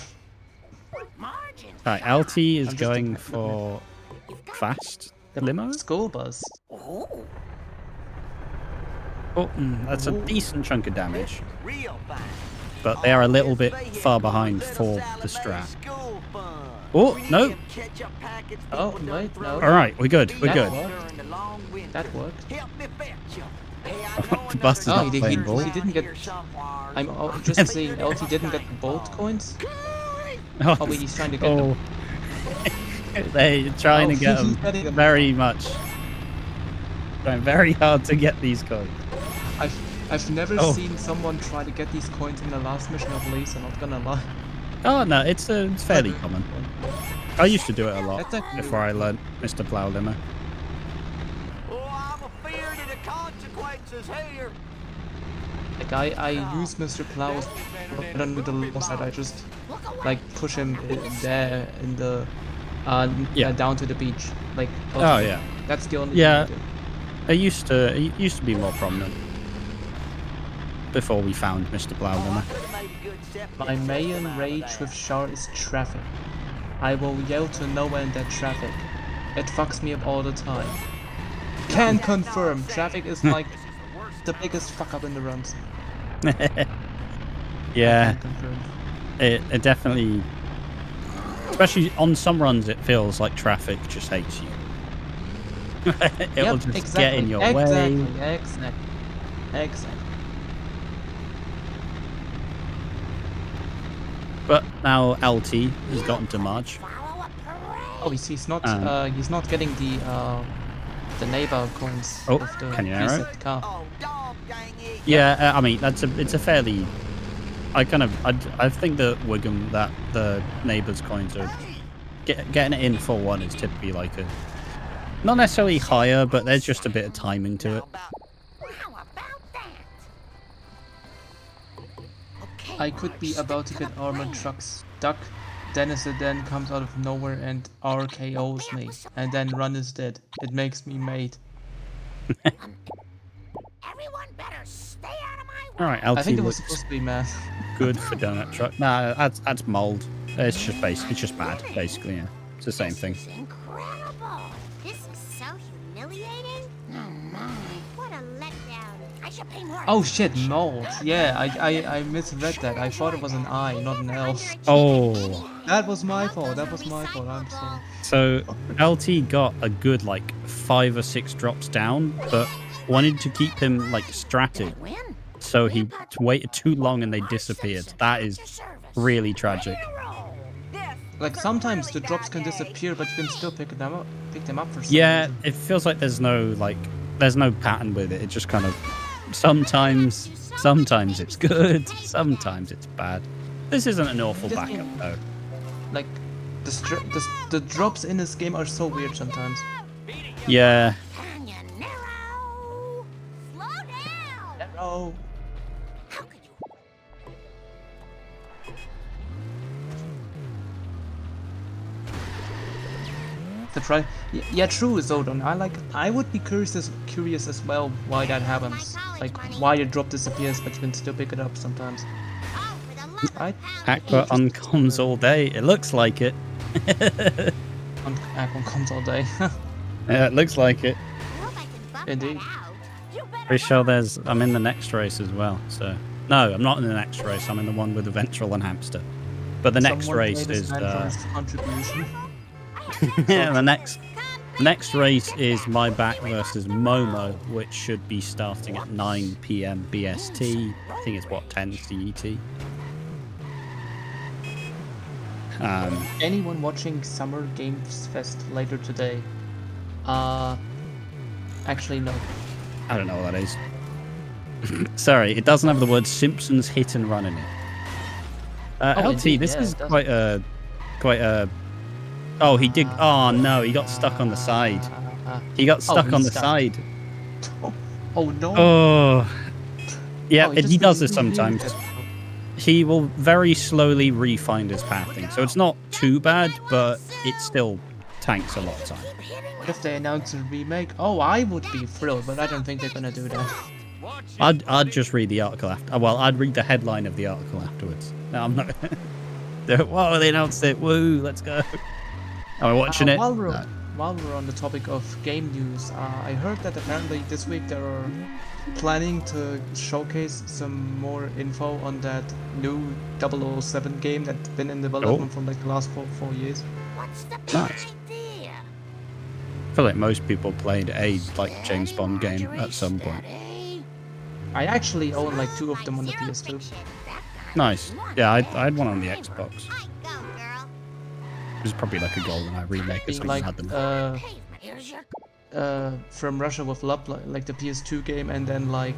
Margin. Alright, LT is I'm just going a- for fast The limo. school bus. Oh, Oh, that's a decent chunk of damage, Real fine. but they are a little bit far behind for the strat. Oh, no. Oh, wait, no. Alright, we're good. We're That good. worked. That worked. The bus is Oh, not he playing ball. didn't get. I'm just saying, LT didn't get the bolt coins. Oh wait, he's trying to get them. They're trying to Oh, get he's them getting them. very much. Trying very hard to get these coins. I've never Oh. seen someone try to get these coins in the last mission of Lisa, not gonna lie. Oh no, it's fairly common. I used to do it a lot That's actually- before I learned Mr. Plow Limo. Oh, I'm afeard of the consequences here. Like I use Mr. Plow's, but I don't do the long side. I just like push him there in the Yeah. down to the beach. Like Oh yeah, that's the only Yeah. thing I do. it used to be more prominent before we found Mr. Plow Limo. My main rage with Char is traffic. I will yell to nowhere in that traffic. It fucks me up all the time. Can confirm, traffic is like the biggest fuck up in the runs. Yeah, Can confirm. it definitely, especially on some runs, it feels like traffic just hates you. It'll just get in your way. Exactly. But now LT has gotten to Marge. follow a Oh, he's not getting the neighbor coins Oh, of the Canyon reset car. Oh, dog dang it. Yeah, I mean it's a fairly. I think that Wiggum that the neighbors coins are getting it in for one is typically like a not necessarily higher, but there's just a bit of timing to it. How about that? Okay, I could be about to get armored truck stuck. Dennis then comes out of nowhere and RKOs me, and then Run is dead. It makes me mad. everyone better stay out of my way. All right, I LT think it was looks supposed to be mad. good for donut truck. Nah, that's mold. It's just it's just bad, basically. Yeah, it's the same thing. This is incredible. This is so humiliating. Oh my, what a letdown. I should pay more. Oh shit, mold. Yeah, I misread that. I thought it was an I, not an L. Oh, That was my fault. That was my fault. I'm sorry. so LT got a good like 5 or 6 drops down, but wanted to keep him like stratted, Win. so he waited too long and they disappeared. That is really tragic. Like sometimes the drops can disappear, but you can still pick them up for some Yeah, reason. it feels like there's no pattern with it. It just kind of sometimes it's good, sometimes it's bad. This isn't an awful This backup game- though. Like the drops in this game are so weird sometimes. Yeah, Canyonero. Slow down. Oh. How could you? Yeah, true, Zodon. I would be curious as well why that happens. Like why your drop disappears, but you can still pick it up sometimes. Oh, for the love I of Aqua on comms all day. It looks like it. on Aqua comes all day. Yeah, it looks like it. I hope I can bump Indeed. that out. You better Pretty sure I'm in the next race as well. So no, I'm not in the next race. I'm in the one with the Ventral and Hamster. But the next Someone race played is this man for his contribution. yeah, the next race is my back versus Momo, which should be starting at 9 p.m. BST. I think it's what 10 CET. Anyone watching Summer Games Fest later today? Actually no. I don't know what that is. Sorry, it doesn't have the word Simpsons hit and run in it. Oh, LT, indeed, this yeah, is it does. quite a. Oh, he did. Oh no, he got stuck on the side. He got stuck on he's the stuck. side. Oh no. Oh, yeah, Oh, he just does this really weird sometimes. that- He will very slowly re-find his pathing, so it's not too bad, but it still tanks a lot of time. What if they announce a remake? Oh, I would be thrilled, but I don't think they're gonna do that. I'd just read the article after. Well, I'd read the headline of the article afterwards. No, I'm not. Whoa, they announced it! Woo, let's go. Are we watching it? While we're, No. while we're on the topic of game news, I heard that apparently this week they are planning to showcase some more info on that new 007 game that's been in development for like the last four years. What's the big Nice. idea? I feel like most people played a like James Bond game at some point. I actually own like 2 of them on the PS2. Nice. Yeah, I'd one on the Xbox. I go, girl. It was probably like a GoldenEye remake or Being something. like had them. Here's your From Russia with Love, like the PS2 game, and then like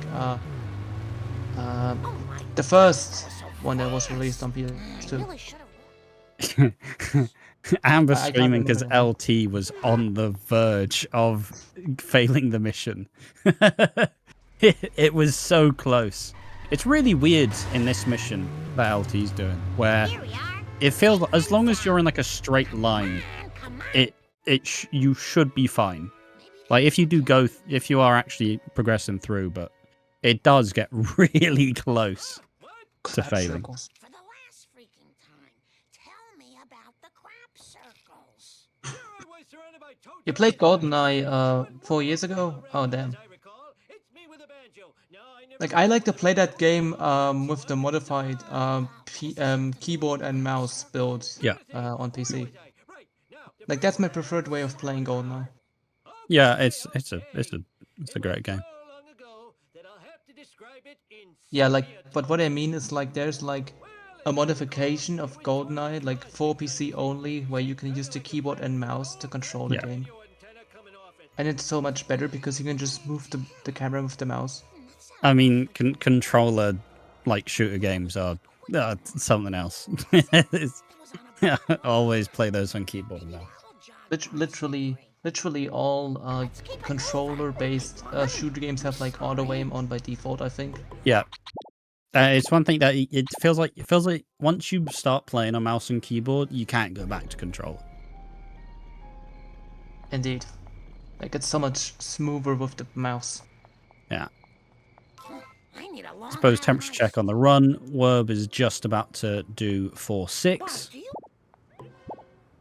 the first one that was released on PS2. really should have. Amber I can't screaming because remember LT was on the verge of failing the mission. It was so close. It's really weird in this mission that LT's doing, where Here we are. it feels as long as you're in like a straight line, Come on. you should be fine. Like if you are actually progressing through, but it does get really close to Crap failing. circles. For the last freaking time, tell me about the crap circles. You played GoldenEye 4 years ago? Oh damn. Like I like to play that game with the modified keyboard and mouse build Yeah. on PC. Like that's my preferred way of playing GoldenEye. Yeah, it's a great game. Yeah, like but what I mean is like there's like a modification of GoldenEye, like for PC only, where you can use the keyboard and mouse to control the Yeah. game. And it's so much better because you can just move the camera with the mouse. I mean, controller like shooter games are something else. Yeah, always play those on keyboard and mouse. Literally all controller-based shooter games have like auto aim on by default, I think. Yeah, it's one thing that it feels like once you start playing on mouse and keyboard, you can't go back to controller. Indeed. Like, it's so much smoother with the mouse. Yeah. I need a long Suppose temperature check on the run. Werb is just about to do 4.6.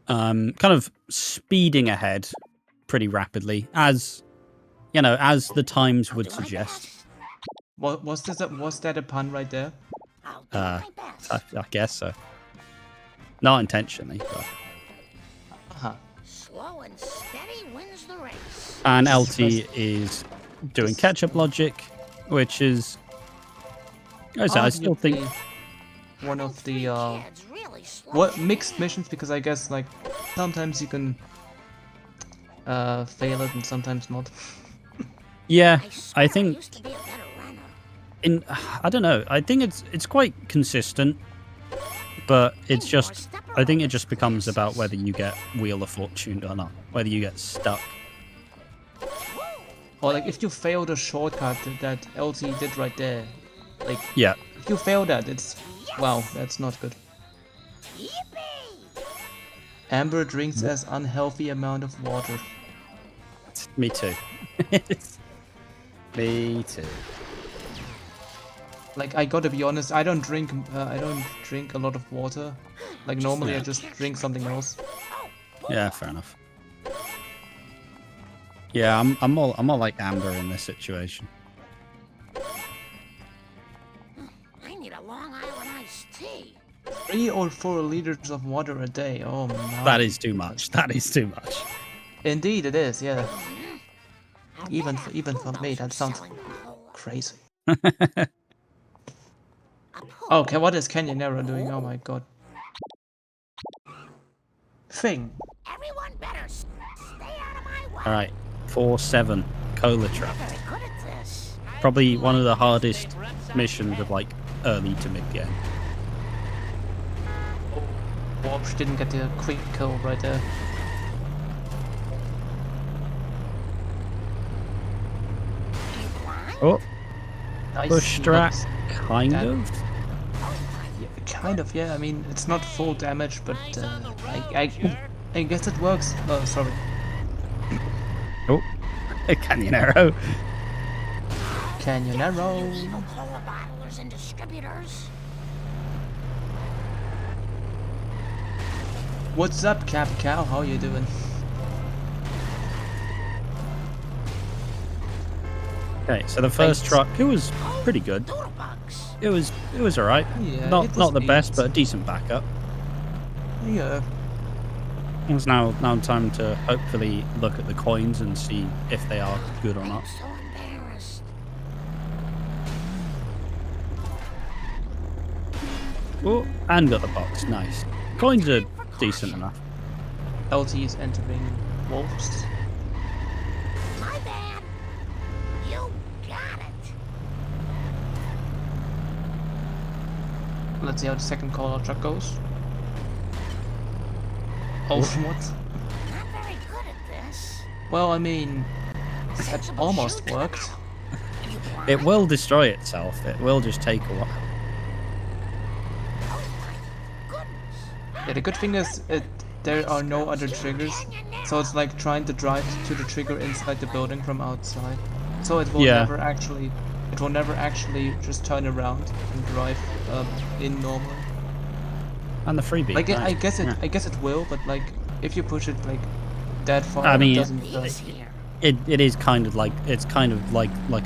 Kind of speeding ahead pretty rapidly, as you know, as the times would suggest. Was that a pun right there? I guess so. Not intentionally, but. Uh-huh. Slow and steady wins the race. And LT is doing catch-up logic, which is. I still think. One of the Kids really slow what mixed missions, because I guess like sometimes you can fail it and sometimes not. Yeah, swear I think used to be a better runner. I don't know. I think it's quite consistent, but it's just I think it just becomes about whether you get Wheel of Fortune or not, whether you get stuck. Or like if you fail the shortcut that LT did right there, like Yeah, if you fail that, it's wow, that's not good. Yippee! Amber drinks as unhealthy amount of water. me too. Me too. Like, I gotta be honest, I don't drink a lot of water. Like normally I just drink something else. Yeah, fair enough. Yeah, I'm more like Amber in this situation. I need a Long Island iced tea. 3 or 4 liters of water a day. Oh my. That is too much. That is too much. Indeed it is, yeah. Even for me, that sounds crazy. Okay, what is Canyonero doing? Oh my god. Thing. Everyone better stay out of my way. All right, 4-7 cola trap. Very good at this. Probably one of the hardest missions of like early to mid game. Warp didn't get the quick kill right there. Oh, Nice. push strat, kind that- of. Yeah, kind of, yeah. I mean, it's not full damage, but I guess it works. Oh, sorry. Oh, a canyon arrow. Canyonero. Cola bottlers and distributors. What's up, Cap Cow? How you doing? Okay, so the first truck, it was pretty good. Doodlebugs. It was all right. Yeah, it not was not the best, neat. but a decent backup. Yeah. It's now time to hopefully look at the coins and see if they are good or not. I'm so embarrassed. Oh, and got the box. Nice. Coins are decent enough. LT is entering wolves. My bad. You got it. Let's see how the second call truck goes. Oh, what? Not very good at this. Well, I mean, that Sensible almost shooter. worked. You blind? It will destroy itself. It will just take a while. Oh my goodness. Yeah, the good thing is there are no other triggers, so it's like trying to drive to the trigger inside the building from outside. So it will Yeah. never actually just turn around and drive in normally. And the freebie. Like I nice. guess it will, but like if you push it like that far, I mean- it doesn't. He's here. It is kind of like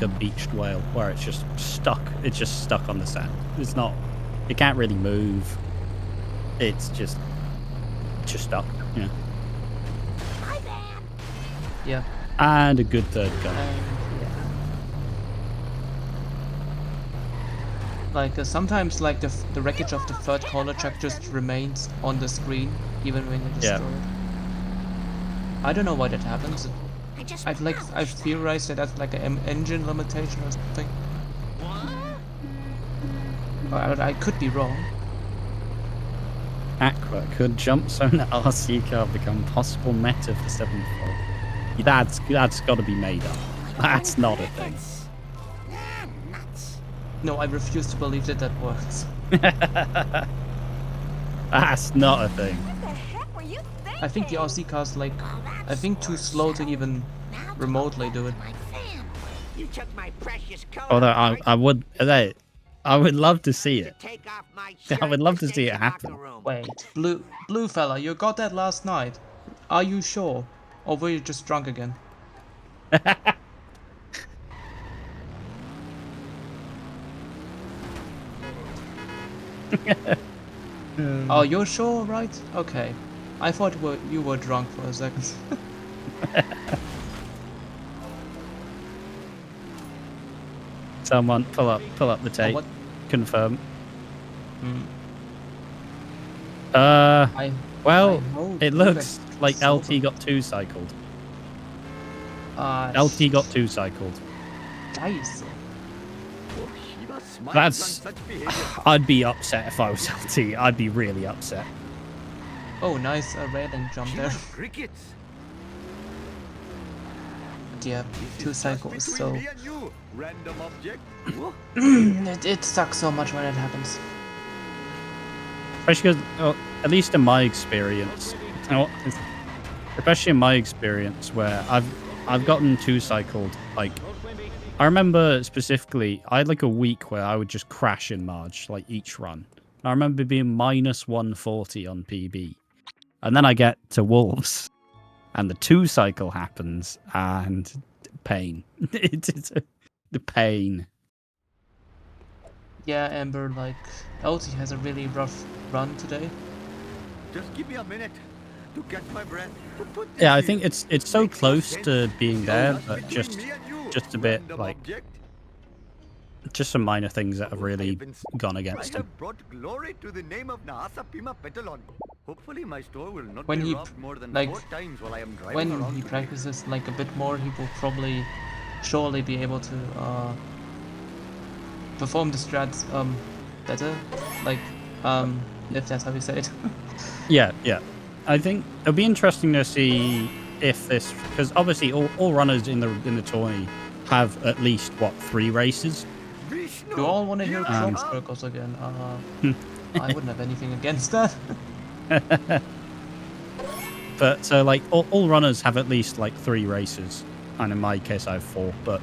a beached whale where it's just stuck. It's just stuck on the sand. It's not. It can't really move. It's just stuck. Yeah. My bad. Yeah. And a good third gun. Yeah. Like sometimes, like the wreckage of the third collar truck just remains on the screen even when you destroy it. I don't know why that happens. I just I've polished theorized that that's like an engine limitation or something. I could be wrong. Aqua, could jump zone RC car become possible meta for 7.4? That's got to be made up. That's not a thing. nuts. No, I refuse to believe that that works. That's not a thing. What the heck were you thinking? I think the RC car's like, I think too slow to even remotely do it. My family. You took my precious coat. Although off, I would love to see to it. take off my I shirt would love in to the see it station happen. locker room. Wait, blue fella, you got that last night. Are you sure? Or were you just drunk again? Oh, you're sure, right? Okay. I thought you were drunk for a second. Someone pull up the tape. what? Confirm. Hmm. Well, I know it you looks guys like saw LT got 2-cycled. them. LT got 2-cycled. Nice. That's... I'd be upset if I was LT. I'd be really upset. Oh, nice railing jump there. Crickets. Yeah, 2 cycles, so Random object. it sucks so much when it happens. Especially because, at least in my experience, especially in my experience, where I've gotten 2-cycled. Like, I remember specifically, I had like a week where I would just crash in March, like each run. I remember being minus 140 on PB, and then I get to Wolves, and the 2-cycle happens, and pain. It's the pain. Yeah, Amber, like, LT has a really rough run today. Just give me a minute to catch my breath. To put this Yeah, I here. think it's so Makes no close sense. to being there, Just but between just me and you, a bit random like object. just some minor things that have really Heavens, gone I against him. have brought glory to the name of Nahasa Pima Petalon. Hopefully my store will not When be he, robbed more than like, 4 times while I am driving when around he today. practices like a bit more, he will probably surely be able to perform the strats better, like if that's how you say it. Yeah. I think it'll be interesting to see if this, because obviously all runners in the tourney have at least 3 races. Vishnu, Do you all want to hear here I crop am. circles again? I wouldn't have anything against that. But so like all runners have at least 3 races, and in my case I have 4. But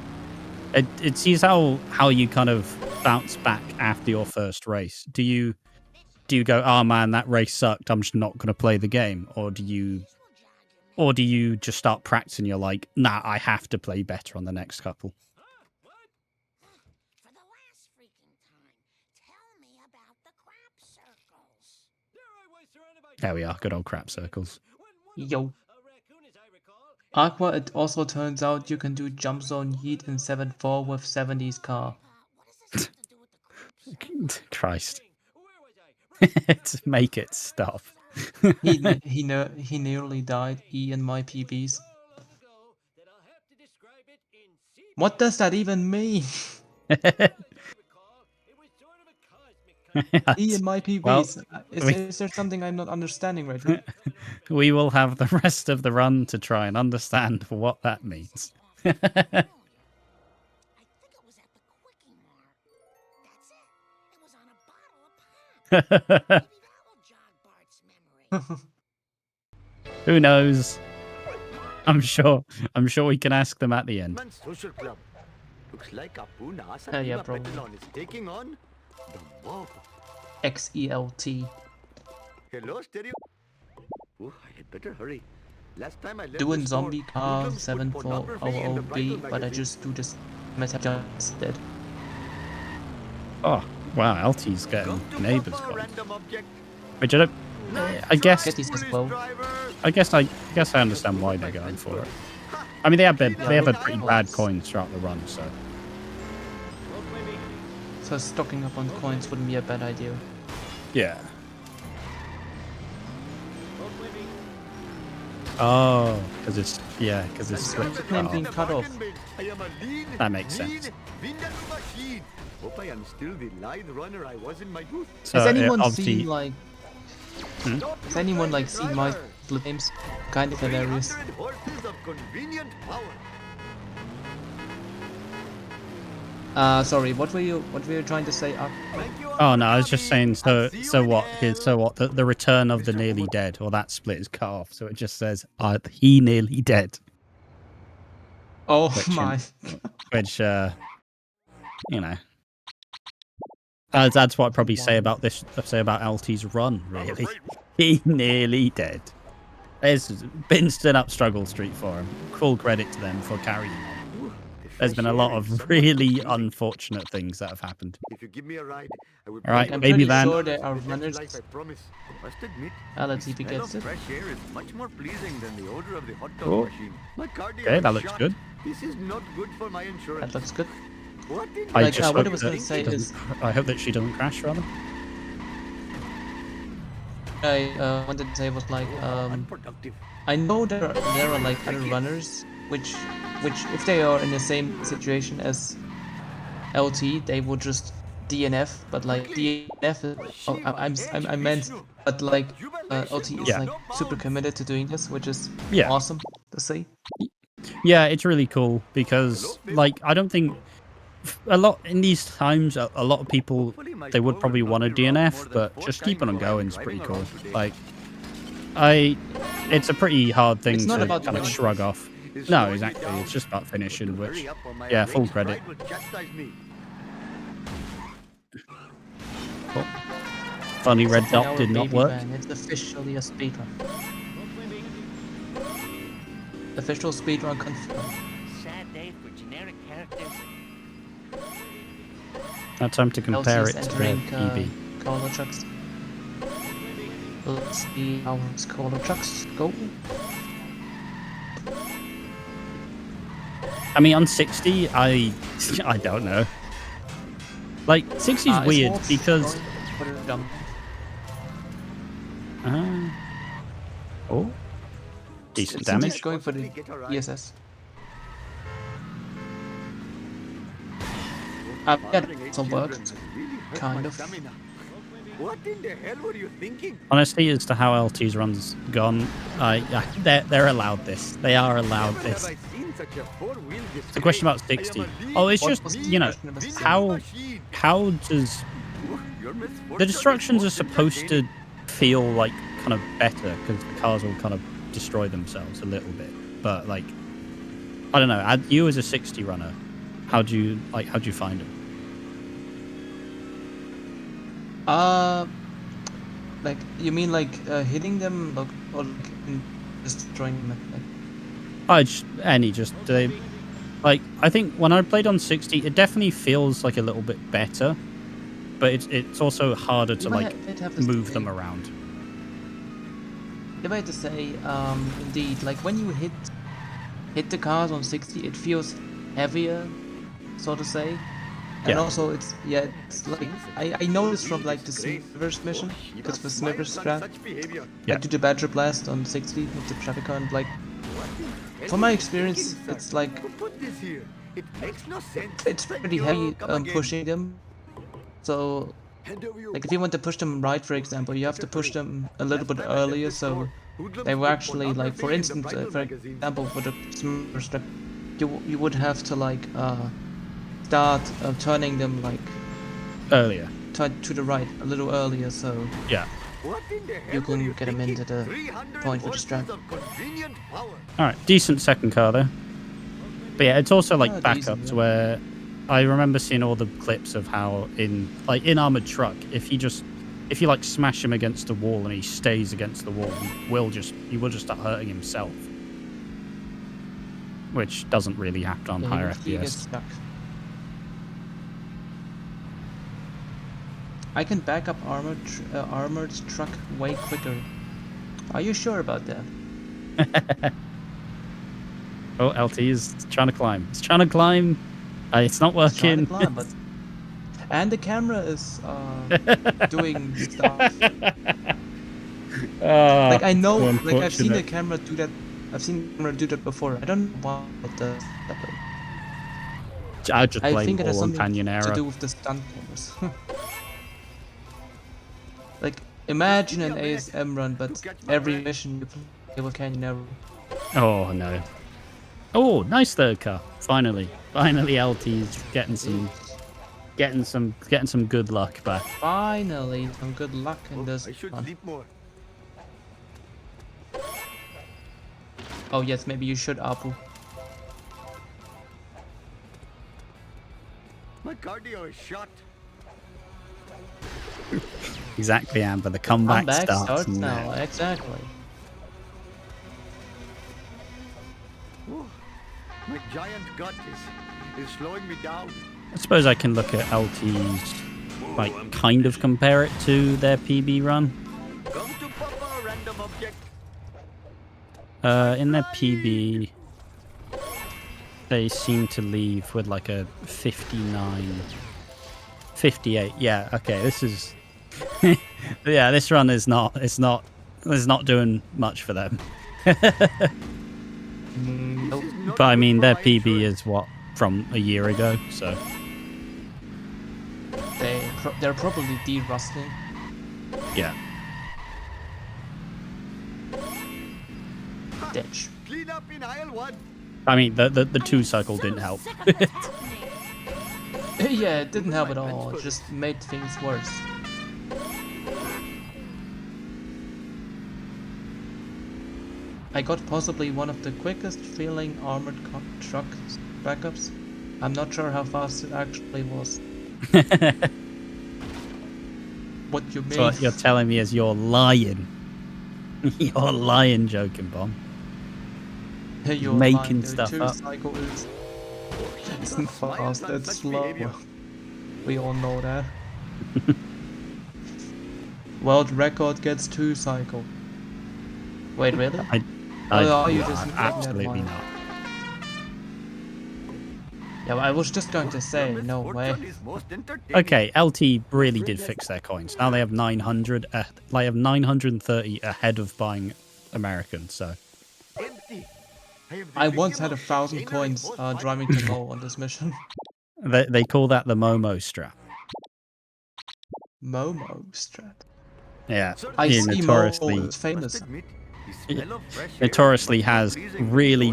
it sees how you kind of bounce back after your first race. Do you go, oh man, that race sucked, I'm just not going to play the game, or do you just start practicing? You're like, nah, I have to play better on the next couple. For the last freaking time, tell me about the crap circles. There we are, good old crap circles. Yo. Aqua, it also turns out you can do jump zone yeet in 7.4 with 70's car. What does this have to do with the crap circles? Christ. To make it stop. He nearly died. In my PBs. What does that even mean? In my PBs. Well, Is there something I'm not understanding right now? we will have the rest of the run to try and understand what that means. I think it was at the Quickie Mart. That's it. It was on a bottle of pop. Maybe that will jog Bart's memory. Who knows? I'm sure we can ask them at the end. Man Social Club. Looks like Apu Nahasa Yeah, Pima probably. Petalon is taking on the mob. XELT. Hello, stereo. Oh, I had better hurry. Last time I left Doing the store, zombie car hoodlums put 7.4 pornography in the OOB, Bible but I magazine. just do this meta instead. Oh, wow, LT's getting Come to neighbors Papa, gone. random object. Which I don't... I guess Get these as well. I guess I understand why they're going for it. I mean, they have a pretty bad coins throughout the run, so So stocking up on coins wouldn't be a bad idea. Yeah. Oh, because it's switched Name being cut off. That makes sense. Hope I am still the lithe runner I was in my youth. So Has anyone obviously, seen like? Has anyone like seen my split games? Kind of hilarious. 100 horses of convenient power. Sorry, what were you trying to say? Thank you, oh no, I was just Bobby. saying. I'll see you So in what? hell. The return of the nearly dead, or that split is cut off. So it just says, he nearly dead," Oh Which, my. which you know, that's what I'd probably say about this. Say about LT's run. Really, he nearly dead. It's been stood up struggle street for him. Full credit to them for carrying on. There's been a lot of really unfortunate things that have happened. If you give me a ride, I will All right, I'm Baby pretty Van. sure there are the next runners. life, I promise. Must admit, Let's see if the he smell gets of it. fresh air is much more pleasing than the odor of the hot dog Oh. machine. My cardio Okay, is that looks shot. good. This is not good for my insurance. That looks good. What in I Like, just what I hope was that gonna say she doesn't- is- I hope that she doesn't crash, rather. I wanted to say was like unproductive. I know there are like other runners which if they are in the same situation as LT they would just DNF, but like DNF is, I meant, but like LT is Yeah. like super committed to doing this, which is Yeah. awesome to see. Yeah, it's really cool because, like, I don't think a lot in these times, a lot of people, they would probably want to DNF, but just keeping on going is pretty cool. Like, it's a pretty hard thing It's not to about kind of winning. shrug off. No, exactly. It's just about finishing, which, yeah, full credit. Cool. Funny red Something dot our did not baby work. van, it's officially a speedrun. Official speedrun confirmed. Sad day for generic characters. Now time to compare LT it is to the entering EB. Cola trucks. Let's see how his Cola trucks go. I mean, on 60, I don't know. Like, 60 is weird because... oh, decent damage. He's going for the ESS. Yeah, it's worked. Kind of. What in the hell were you thinking? Honestly, as to how LT's run's gone, they're allowed this. They are allowed this. It's a question about 60. Oh, it's just, you know, how does... The destructions are supposed to feel like kind of better because the cars will kind of destroy themselves a little bit. But, like, I don't know. You as a 60 runner, how do you find them? Like you mean like hitting them, or like, destroying them? Like, I think when I played on 60, it definitely feels like a little bit better, but it's also harder to like move them around. If I had to say, indeed, like when you hit the cars on 60, it feels heavier, so to say. And Yeah. also, it's like I noticed from like the Smithers mission, because the Smithers strat, Yeah. I do the Badger Blast on 60 with the traffic car, and like from my experience, it's like it's pretty heavy pushing them. So like if you want to push them right, for example, you have to push them a little bit earlier, so they were actually like, for instance, for example, for the Smithers strat, you would have to like start turning them like Earlier. to the right a little earlier, so Yeah. you can get them into the point with the strap. All right, decent second car there. But yeah, it's also like Oh, decent, backups yeah. where I remember seeing all the clips of how in armored truck, if you like smash him against the wall and he stays against the wall, he will just start hurting himself, which doesn't really happen on higher He gets FPS. stuck. I can back up armored truck way quicker. Are you sure about that? Oh, LT is trying to climb. It's trying to climb. It's not It's trying working. to climb, but And the camera is doing stuff. Like I know, like I've seen the camera do that. I've seen the camera do that before. I don't know why it does that. I just I blame think it has all on something Canyon to error. do with the stunt cameras. Like imagine an ASM run, but every mission you play with Canyon error. Oh no. Oh, nice third car. Finally. Finally LT's getting some good luck back. Finally, some good luck in this I should one. sleep more. Oh yes, maybe you should, Apu. My cardio is shot. Exactly, Amber. The comeback, Comeback starts now. Exactly. Ooh, my giant gut is slowing me down. I suppose I can look at LT's, like, kind of compare it to their PB run. Come to Papa, random object. In their PB, they seem to leave with like a 59, 58. Yeah, okay, this is... yeah, this run is not doing much for them. Nope. But I mean, their PB is what, from a year ago, so... They're probably de-rusting. Yeah. Ditch. Clean up in aisle 1. I mean, the 2-cycle didn't help. Yeah, it didn't help at all. It just made things worse. I got possibly one of the quickest feeling armored truck backups. I'm not sure how fast it actually was. What you mean? So what you're telling me is you're lying. You're lying, Joking Bomb. You're making lying, stuff two up. cycles. It's fast, it's slow. We all know that. World record gets 2 cycle. Wait, really? Oh, you just making that absolutely one. not. Yeah, well, I was just going to say, no way. Okay, LT really did fix their coins. Now they have 900. They have 930 ahead of buying American. So I once had 1,000 coins driving to Mo on this mission. they call that the Momo strap. Momo strat. Yeah, I he see Mo notoriously is famous. notoriously has really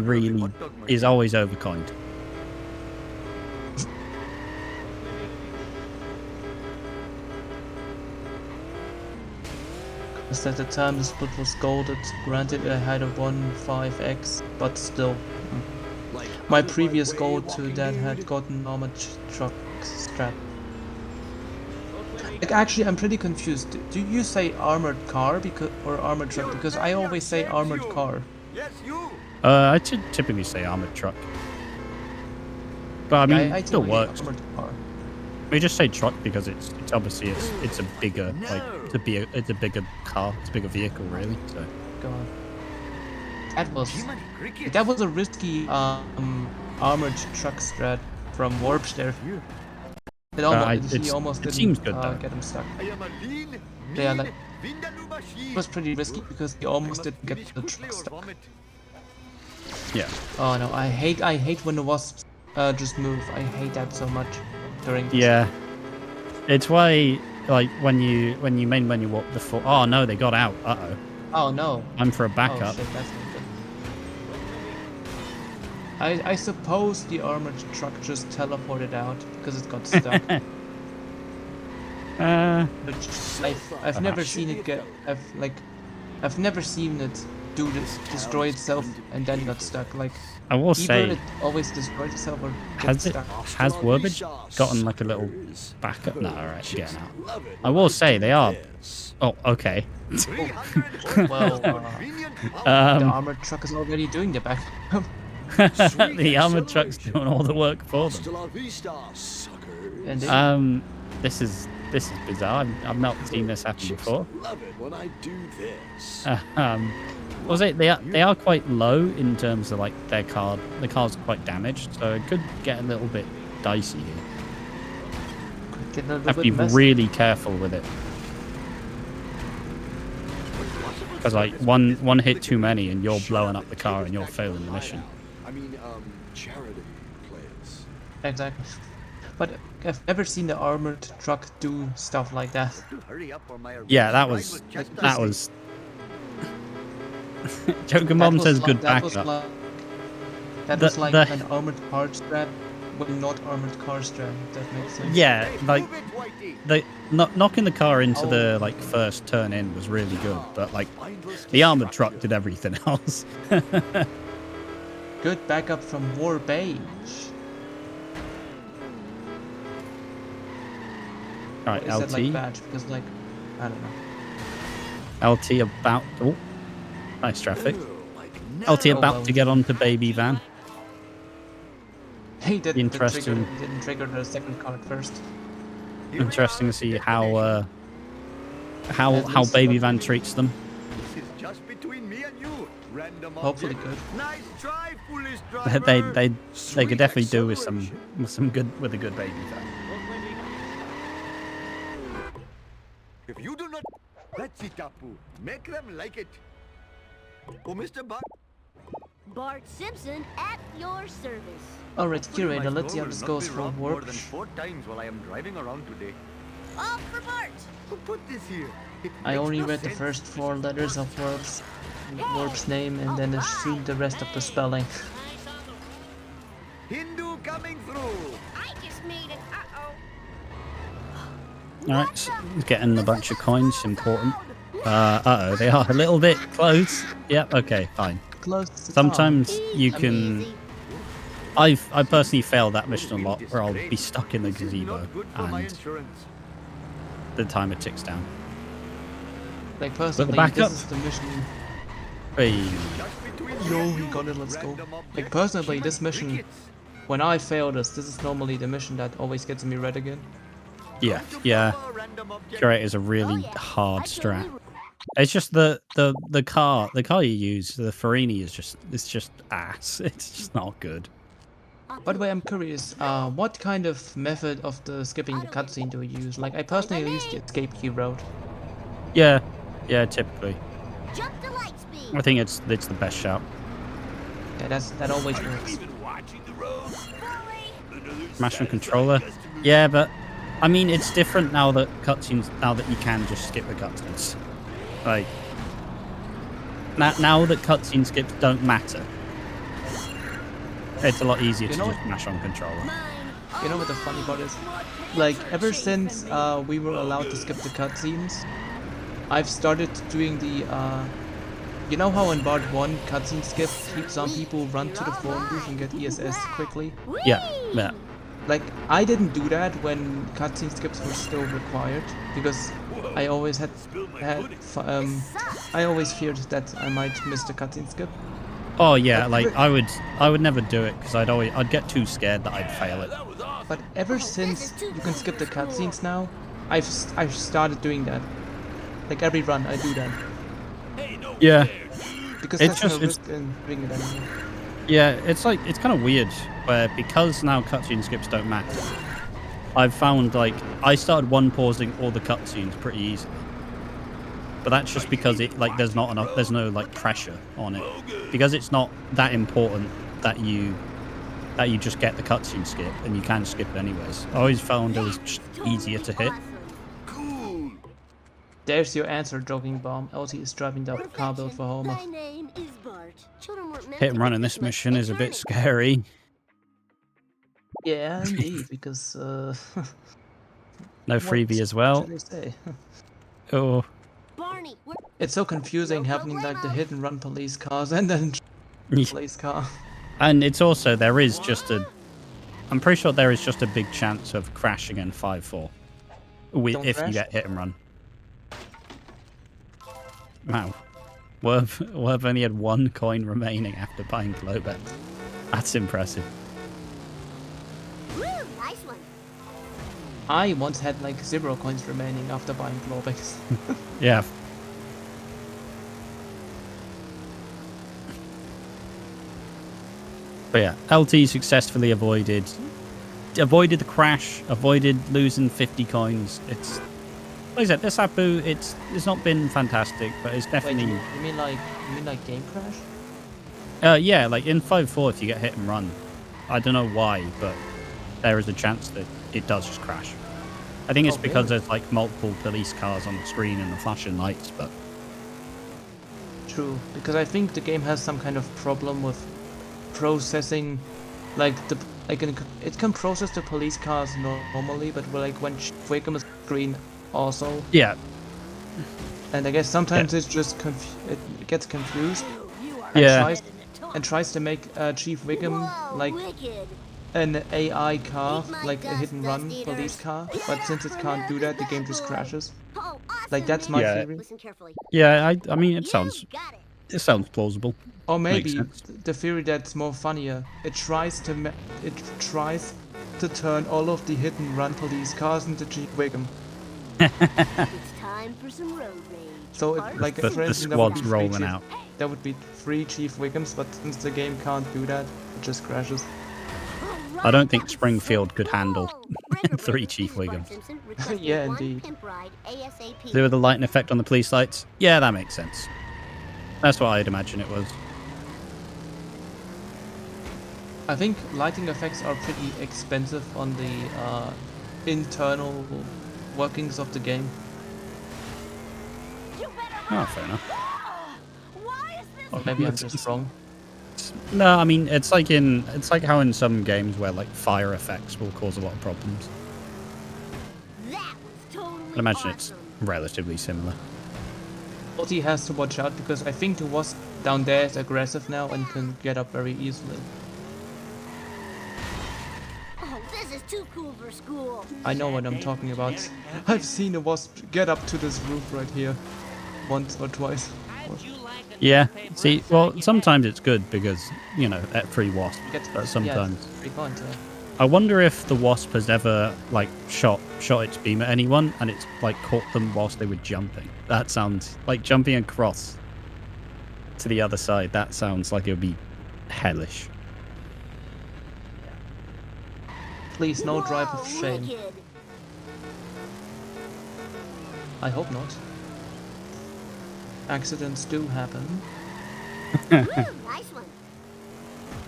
is always overcoined. Just at the time the split was golded, granted I had a 1.5x, but still. My previous gold to that had gotten armored truck strap. Like actually I'm pretty confused. Do you say armored car or armored truck? Because I always say armored car. Yes, you. I typically say armored truck. But I mean, I it still typically works. armored car. We just say truck because it's obviously it's a bigger it's a bigger car, it's a bigger vehicle really. So God. That was a risky armored truck strat from worbgge there. He almost didn't seems good, though. get him stuck. I am a lean, Yeah, mean, like, Vindaloo machine. it was pretty risky because he I almost must didn't get finish the quickly truck or stuck. vomit. yeah. Oh no, I hate when the wasps just move. I hate that so much during this. Yeah. It's why like when you main menu walk before. Oh no, they got out. Uh-oh. Oh no. I'm for a Oh backup. shit, that's not good. I suppose the armored truck just teleported out because it got stuck. Which I've never seen it get. I've never seen it do this, destroy itself and then got stuck. Like I will either say, it always destroys itself or has gets it stuck. has worbgge gotten like a little backup? No, alright, getting out. I will say they are. Oh, okay. Well, the armored truck is already doing the backup. The armored truck's doing all the work for them. And This is bizarre. I've not seen this happen before. Was it? They are quite low in terms of like their car. The car's quite damaged, so it could get a little bit dicey here. Getting a little Have to be bit messy. really careful with it. Because like one hit too many and you're blowing up the car and you're failing the mission. I mean, charity players. Exactly. But I've never seen the armored truck do stuff like that. To hurry up or my Yeah, that ride was just that a- was. Joker Mom says good that was backup. like, that The- was like the- an armored car strap with not armored car strap. If that makes sense. Yeah, like Move it, Whitey. the knocking the car into the Oh. like first turn in was really good, but like Mindless the armored destruction. truck did everything else. Good backup from worbgge. Right, Is that like LT. badge? Because like, I don't know. LT about. Oh, nice traffic. Ew, like LT Oh, about well. to get onto baby van. He didn't Interesting. didn't trigger the second car at first. Interesting to see how how At how least baby not- van treats them. This is just between me and you. Random Hopefully object. good. Nice try, foolish They driver. they Sweet could definitely do with acceleration. some good with a good baby van. If you do not, that's it, Tapu. Make them like it. Oh, Mr. Bart. Bart Simpson at your service. Alright, My curator, let's see how store this will goes not for be robbed more work. than 4 times while I am driving around today. All for Bart. Who put this here? It I makes only no read the sense. first 4 letters of Worp's name and then assumed the rest of the spelling. Hindu coming through. I just made it. All right, so getting a bunch of coins important. Uh-oh, they are a little bit close. Yep, okay, fine. Close to Sometimes you Easy can. peasy. I personally failed that mission a lot, This where I'll great. be stuck in the This is gazebo not good for my and insurance. the timer ticks down. Like personally, backup. this is the mission. Hey, Just between me Yo, and he you, got it, let's go. random Like object, personally, human this mission, crickets. when I fail this is normally the mission that always gets me red again. yeah, Going to yeah. cover, random object. Curate is a really Oh, yeah. hard I strat. totally It's just the car you use, the Farini is just ass. It's just not good. By the way, I'm curious, what kind of method of the skipping the cutscene do you use? Like, I personally use the escape key route. Yeah, yeah, typically. Jump to light speed. I think it's the best shout. Yeah, that always works. Even watching the road. Smash and controller. Yeah, but I mean it's different now that you can just skip the cutscenes. Like now that cutscene skips don't matter. It's a lot easier You to know just mash on controller. You know what the funny part is? Like, ever since we were allowed to skip the cutscenes, I've started doing the, you know how in Bart 1 cutscene skip, some people run to the phone booth and get ESS quickly? Yeah, yeah. Like, I didn't do that when cutscene skips were still required, because I always I always feared that I might miss the cutscene skip. Oh yeah, like I would never do it because I'd get too scared that I'd fail it. But ever since you can skip the cutscenes now, I've started doing that. Like every run, I do that Yeah, because It's there's no just- risk in doing it anymore. yeah. It's like it's kind of weird where because now cutscene skips don't matter. I've found like I started one pausing all the cutscenes pretty easily, but that's just because it like there's no like pressure on it because it's not that important that you just get the cutscene skip and you can skip it anyways. I always found it was just easier to hit. There's your answer, jogging bomb. LT is driving the car built for Homer. My name is Bart. Children weren't meant Hit to and run get in this much mission is a bit eternity. scary. Yeah, indeed, because No freebie as well. What should I say? Oh, Barney, we're It's so confusing having like the hit and run police cars and then police car. and it's also I'm pretty sure there is just a big chance of crashing in 5-4 Don't if you crash? get hit and run. Wow. Werv only had 1 coin remaining after buying Globet. That's impressive. woo, nice one. I once had like 0 coins remaining after buying Globix. Yeah. But yeah, LT successfully avoided avoided the crash, avoided losing 50 coins. It's like I said, this Apu, it's not been fantastic, but it's Wait, definitely you mean like game crash? yeah, like in 5.4 if you get hit and run. I don't know why, but there is a chance that it does just crash. I think it's Oh, because really? there's like multiple police cars on the screen and the flashing lights, but True, because I think the game has some kind of problem with processing, like it can process the police cars normally, but like when Wickham is green also, yeah, and I guess sometimes it's just it gets confused and yeah, tries to make Chief Wickham Whoa, like wicked. an AI car, Eat my like a dust, hit and run dust police eaters. car, but since it can't do that, the game just crashes. Oh, Like awesome, that's my man. Yeah. theory. Listen carefully. yeah. I mean, You got it. it sounds plausible. Or Makes maybe sense. the theory that's more funnier. It tries to turn all of the hit and run police cars into Chief Wiggum. It's time for some road rage. So Parts like The for instance, squad's rolling out. There would be 3 Chief Wiggums, but since the game can't do that, it just crashes. I don't think Springfield could handle 3 Chief Wiggums. Wiggums. Yeah, indeed. They were the lighting effect on the police lights. Yeah, that makes sense. That's what I'd imagine it was. I think lighting effects are pretty expensive on the internal workings of the game. Oh, fair enough. Or maybe I'm just wrong. No, I mean it's like how in some games where like fire effects will cause a lot of problems. That was totally I imagine it's awesome. relatively similar. Lottie has to watch out because I think the wasp down there is aggressive now and can get up very easily. Oh, this is too cool for school. I know what I'm talking about. I've seen a wasp get up to this roof right here. Once or twice. Yeah. See, well, sometimes it's good because you know at free wasp, but sometimes. Yeah, pretty fun, yeah. I wonder if the wasp has ever like shot its beam at anyone and it's like caught them whilst they were jumping. That sounds like jumping across to the other side. That sounds like it would be hellish. Please, no drive of Whoa, shame. wicked. I hope not. Accidents do happen. Ooh, nice one.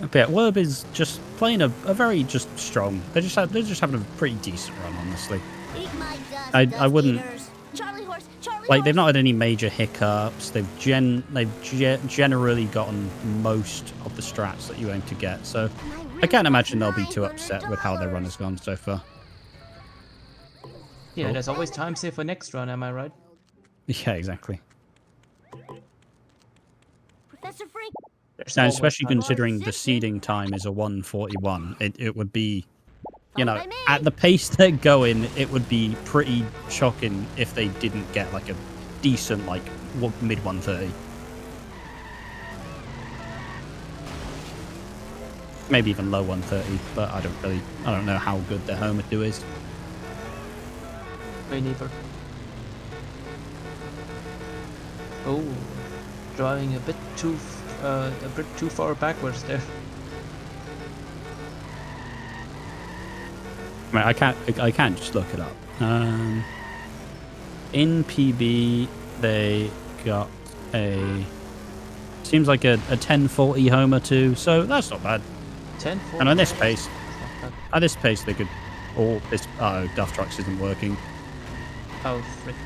But yeah, Werb is just playing a very just strong. They're just having a pretty decent run, honestly. Eat my dust, I dust wouldn't- eaters. Charlie horse, Charlie Like they've horse. not had any major hiccups. They've generally gotten most of the strats that you aim to get. So I can't imagine they'll be too upset with how their run has gone so far. Yeah, Cool. there's always time save for next run, am I right? Yeah, exactly. Professor Frank. There's Now, always especially time. considering the seeding time is a 1:41, it would be, you know, Fine by me. at the pace they're going, it would be pretty shocking if they didn't get like a decent like mid 130. Maybe even low 130, but I don't know how good their Homer 2 is. Me neither. Oh, driving a bit too far backwards there. I mean, I can't just look it up. In PB, they got seems like a 1040 Homer 2, so that's not bad. 10, 4. And on this pace, they could. Oh, this Duff Trucks isn't working, Oh, frick.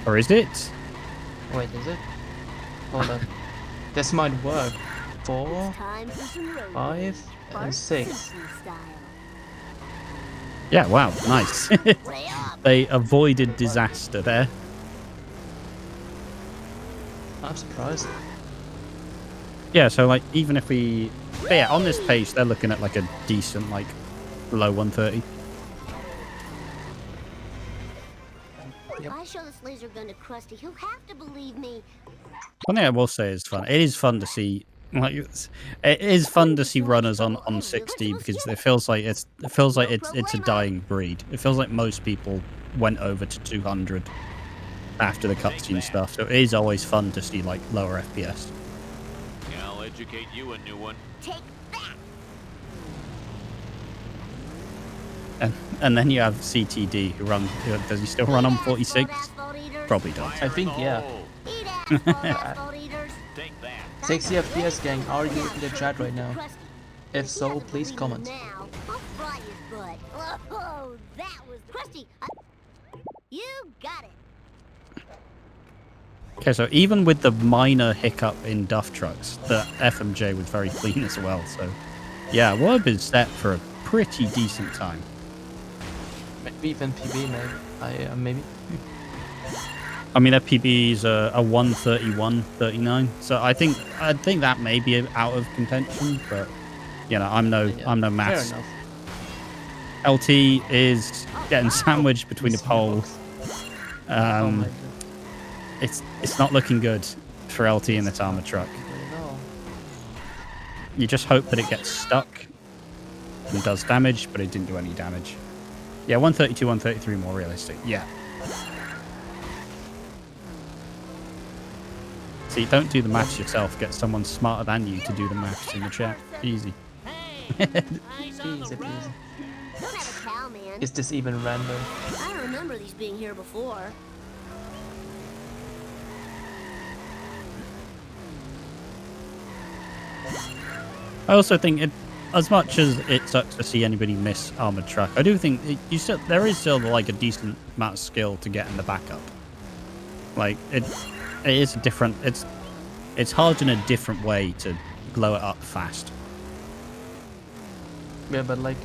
or is it? Wait, is it? Hold on. This might work. 4, Time for some road 5, rage. and Bart 6. Simpson style. Yeah. Wow. Nice. Play up. They avoided disaster there. I'm surprised. Yeah. So like, even if we, but yeah, on this pace, they're looking at like a decent like low 130. Yep. If I show this laser gun to Krusty, he'll have to believe me. One thing I will say is fun. It is fun to see. Like it is fun to see runners on 60 because it feels like it's a dying breed. It feels like most people went over to 200 after the cutscene stuff. So it is always fun to see like lower FPS. Yeah, I'll educate you a new one. Take that. And then you have CTD who run. Does he still run on 46? Probably does. I think, yeah. Eat asphalt, asphalt eaters. Take that. 60 FPS gang, are you in the chat right now? Krusty, If he so, doesn't please believe me comment. now. I'll fry his butt. Oh, that was Krusty. You got it. Okay, so even with the minor hiccup in Duff trucks, the FMJ was very clean as well. So, yeah, Worb is set for a pretty decent time. Maybe even PB, maybe. Maybe. I mean, FPB's a 1:31:39, so I think that may be out of contention, but you know, I'm no Fair maths. enough. LT is getting sandwiched between the He's in the poles. box. Oh my god. It's not looking good for LT in this armored truck. No. You just hope that it gets stuck and does damage, but it didn't do any damage. Yeah, 132, 133 more realistic. Yeah. See, don't do the maths yourself. Get someone smarter than you to do the maths in the chat. Easy. Hey, eyes on the Easy road. peasy. Don't have a cow, man. Is this even random? I don't remember these being here before. I also think it, as much as it sucks to see anybody miss armored truck, I do think there is still like a decent amount of skill to get in the backup. Like it is a different. It's hard in a different way to blow it up fast. Yeah, but like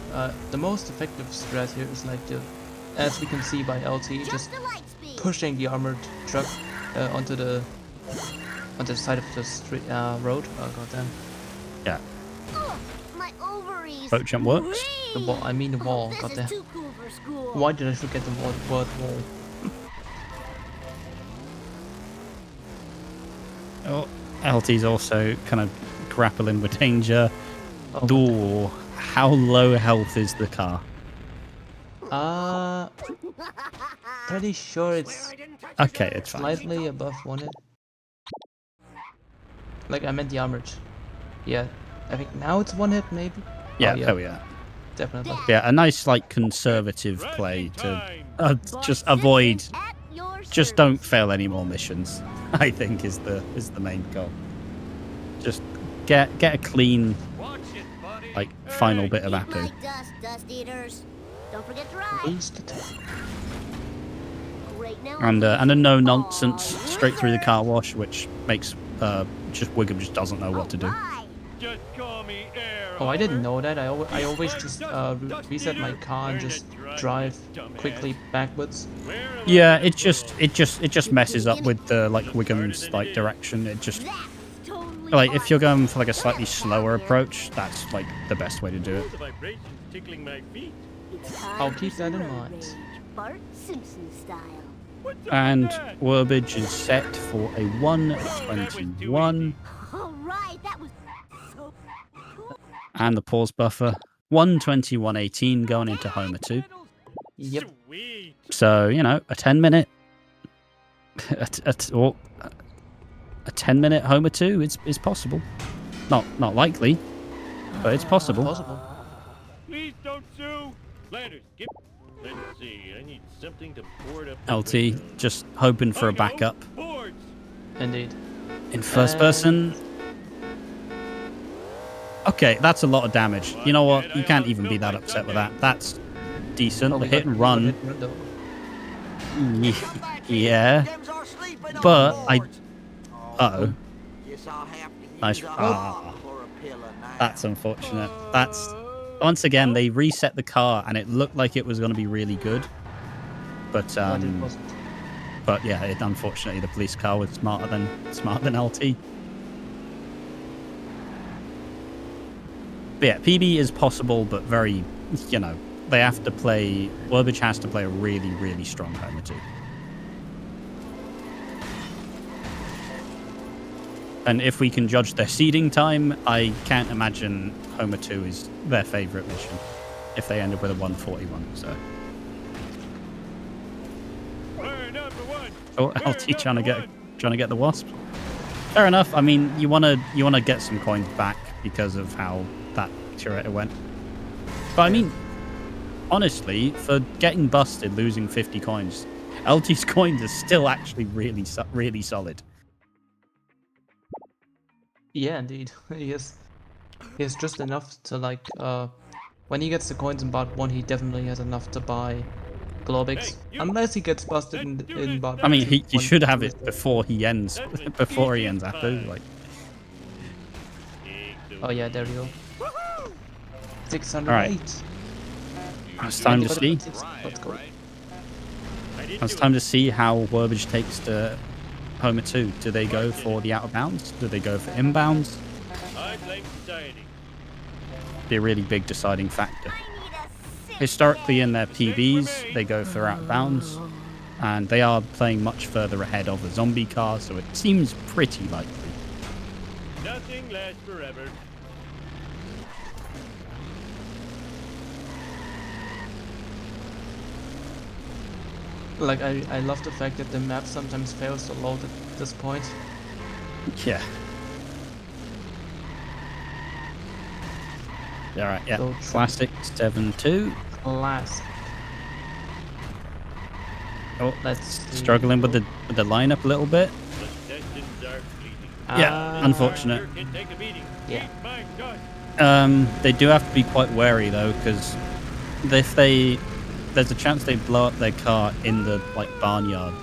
the most effective strat here is like as we can see by LT, just the light speed. pushing the armored truck onto the side of the street road. Oh goddamn! Yeah. Oh, my ovaries. Boat jump works. The wall. I mean the wall. This Goddamn! is too cool for school. Why did I forget the word wall? Oh, LT's also kind of grappling with danger. Oh, Ooh, how low health is the car? pretty sure it's Okay, it's fine. slightly above 1 hit. Like I meant the armored. Yeah, I think now it's 1 hit maybe. Yeah, Oh, yeah, there we are. definitely. Yeah, a nice like conservative play to just avoid. At your Just don't service. fail any more missions. I think is the main goal. Just get a clean Watch it, buddy. like final bit of Eat Apu. my dust eaters. Don't forget to ride. Who's the tank? Great now. And a no nonsense straight through the car wash, which makes just Wiggum just doesn't know what to do. Alright. Just call me Air. Oh, I didn't Homer. know that. I always just reset my car and just drive quickly backwards. Where am Yeah, I it just messes up with the like Wiggum's like direction. It just That's totally like if you're fine. going for like a slightly slower approach, that's like the best way to do it. The vibrations tickling my feet. It's time I'll for keep that some in road mind. rage, Bart Simpson style. What's up with And that? Worbgge is set for a 121. Alright, that was so cool. And the pause buffer 121.18 going into Homer 2. Yep. Sweet. So, you know, a 10-minute a 10-minute Homer 2 is possible. Not likely, but it's possible. Possible. Please don't sue. Landers, get. Let's see. I need something to board up. the LT window. just hoping for a I know, backup. Boards. Indeed. In first person. Okay, that's a lot of damage. You know what? You can't even be that upset with that. That's decent. The hit and run. Yeah. But I. Uh-oh. Nice. Ah, that's unfortunate. That's once again they reset the car and it looked like it was going to be really good, but But it wasn't. but yeah, unfortunately the police car was smarter than LT. But yeah, PB is possible, but very, you know, they have to play. Worbgge has to play a really, really strong Homer 2. And if we can judge their seeding time, I can't imagine Homer 2 is their favourite mission if they end up with a 141. So, Fire number one. oh, Fire LT trying number to get the wasp. Fair enough. I mean, you wanna get some coins back because of how that curator went. But I mean, honestly, for getting busted, losing 50 coins, LT's coins are still actually really solid. Yeah, indeed. He has just enough to like when he gets the coins in bot 1 he definitely has enough to buy Globix. Hey, you! Unless he gets busted in bot I mean, 2. he should have it Tuesday. before he ends, That's an before he easy ends after. find. Like, Oh yeah, there we go. all 608. right, it's time to see. Let's go. I didn't It's do time to see how worbgge takes to Homer 2. Do they go for the out of bounds? Do they go for inbounds? I blame society. Be a really big deciding factor. Historically, in their PBs, they go for out of bounds, and they are playing much further ahead of the zombie car, so it seems pretty likely. Nothing lasts forever. Like I love the fact that the map sometimes fails to load at this point. Yeah. All right. Yeah. So Classic 7-2. Classic. Oh, Let's see. struggling with the lineup a little bit. The intestines are bleeding. Yeah, unfortunate. Sure can take a beating. Yeah. Eat my gut. They do have to be quite wary though, because if there's a chance they blow up their car in the like barnyard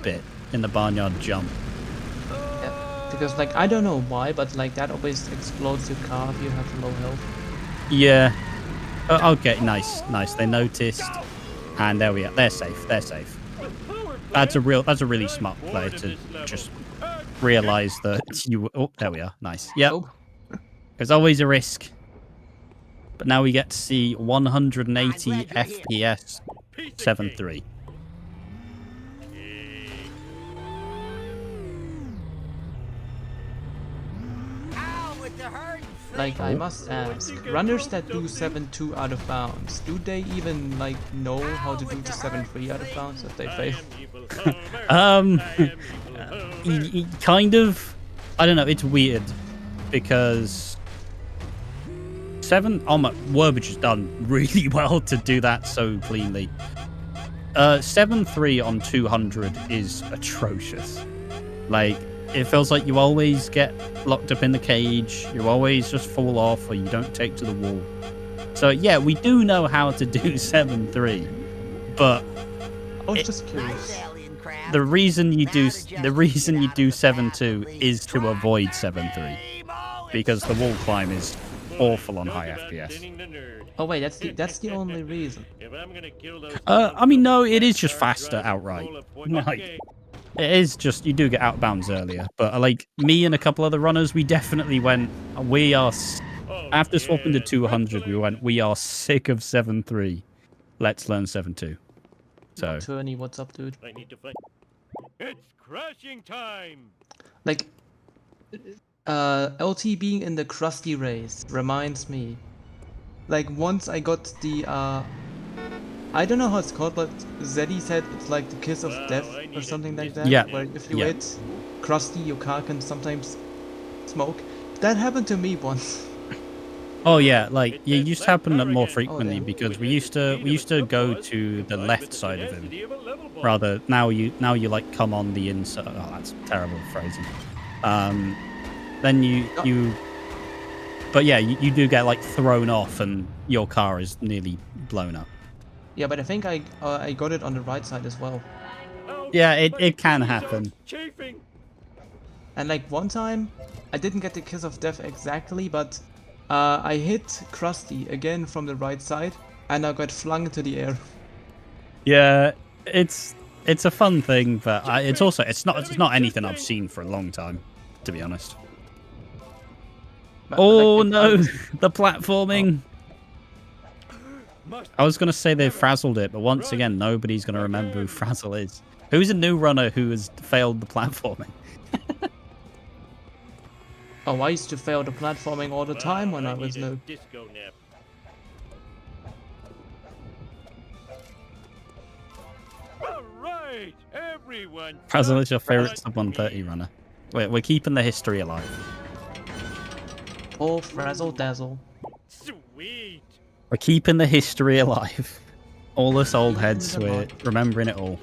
bit, in the barnyard jump. Yeah. Because like I don't know why, but like that always explodes your car if you have low health. Yeah. Okay, nice. They noticed, and there we are. They're safe. That's a really smart play to just realize that you. Oh, there we are. Nice. Yep. Oh. There's always a risk. But now we get to see 180 FPS 7-3. Like I must ask, runners that do 7-2 out of bounds, do they even like know how to do the 7-3 out of bounds if they fail? Kind of. I don't know. It's weird because worbgge has done really well to do that so cleanly. 7-3 on 200 is atrocious. Like, it feels like you always get locked up in the cage, you always just fall off, or you don't take to the wall. So yeah, we do know how to do 7-3, but I was just curious. the reason you do 7-2 is to avoid 7-3, because the wall climb is awful on high FPS. Oh wait, that's the only reason. I mean, no, it is just faster outright. Like, it is just, you do get out of bounds earlier, but like me and a couple other runners, we definitely went, after swapping to 200, we are sick of 7-3. Let's learn 7-2. So, Tony, what's up, dude? I need to fight. It's crashing time. Like, LT being in the crusty race reminds me. Like once I got the I don't know how it's called, but Zeddy said it's like the kiss of death or something like that. Yeah. Where if you Yeah. hit crusty, your car can sometimes smoke. That happened to me once. oh yeah, like, it used to happen more Oh, frequently damn. because we used to go to the left side of him. Rather, now you like come on the inside. Oh, that's terrible phrasing. Then but yeah, you do get like thrown off and your car is nearly blown up. Yeah, but I think I got it on the right side as well. Yeah, it can happen. Chafing. And like one time, I didn't get the kiss of death exactly, but I hit Krusty again from the right side, and I got flung into the air. Yeah, it's a fun thing, but it's not anything I've seen for a long time, to be honest. But, Oh like, no, the platforming. I was gonna say they frazzled it, but once again, nobody's gonna remember who Frazzle is. Who's a new runner who has failed the platforming? Oh, I used to fail the platforming all the time when I was need a new. disco nap. All right, everyone. Frazzle is your favorite sub 130 runner. We're keeping the history alive. Oh, frazzle dazzle. Sweet. We're keeping the history alive. All us old heads, Keeping it we're alive. remembering it all.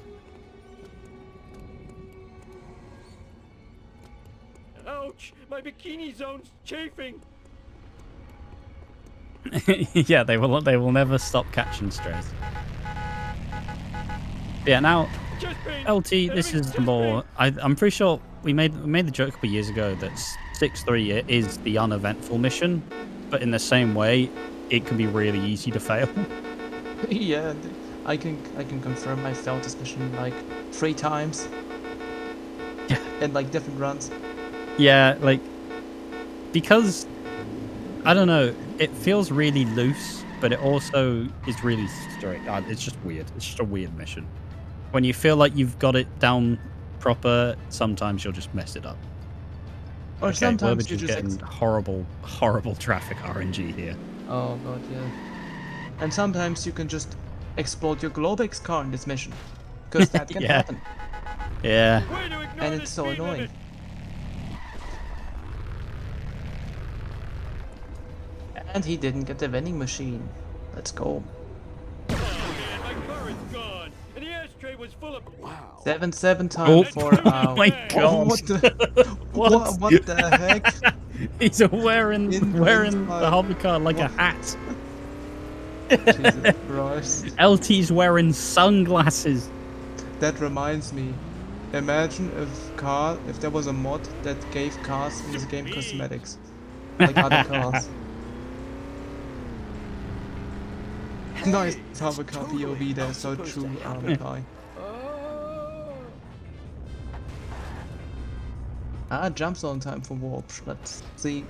Ouch! My bikini zone's chafing. Yeah, they will never stop catching strays. Yeah, now Chest pain. LT, this Enemy is the chest more. I'm pretty sure we made the joke a couple years ago that 6-3 is the uneventful mission, but in the same way, it can be really easy to fail. Yeah, I can confirm I failed this mission like 3 times. Yeah. In like different runs. Yeah, like because I don't know, it feels really loose, but it also is really straight. It's just weird. It's just a weird mission. When you feel like you've got it down proper, sometimes you'll just mess it up. Or Okay, sometimes Worbgge you is just getting horrible traffic RNG here. Oh god, yeah. And sometimes you can just explode your Globex car in this mission. Because that can Yeah. happen. Yeah. Way to ignore And the it's so speed annoying. limit. And he didn't get the vending machine. Let's go. Oh man, my car is gone, and the ashtray was full of. Wow. 7-7 time Oh, for my Oh, god. what the what the heck? He's wearing Invent the hobby car like a hat. Jesus Christ. LT's wearing sunglasses. That reminds me. Imagine if there was a mod that gave cars in this game cosmetics. Like other cars. Nice hover car POV there, so true, Kai. Jump zone time for Warp. Let's see.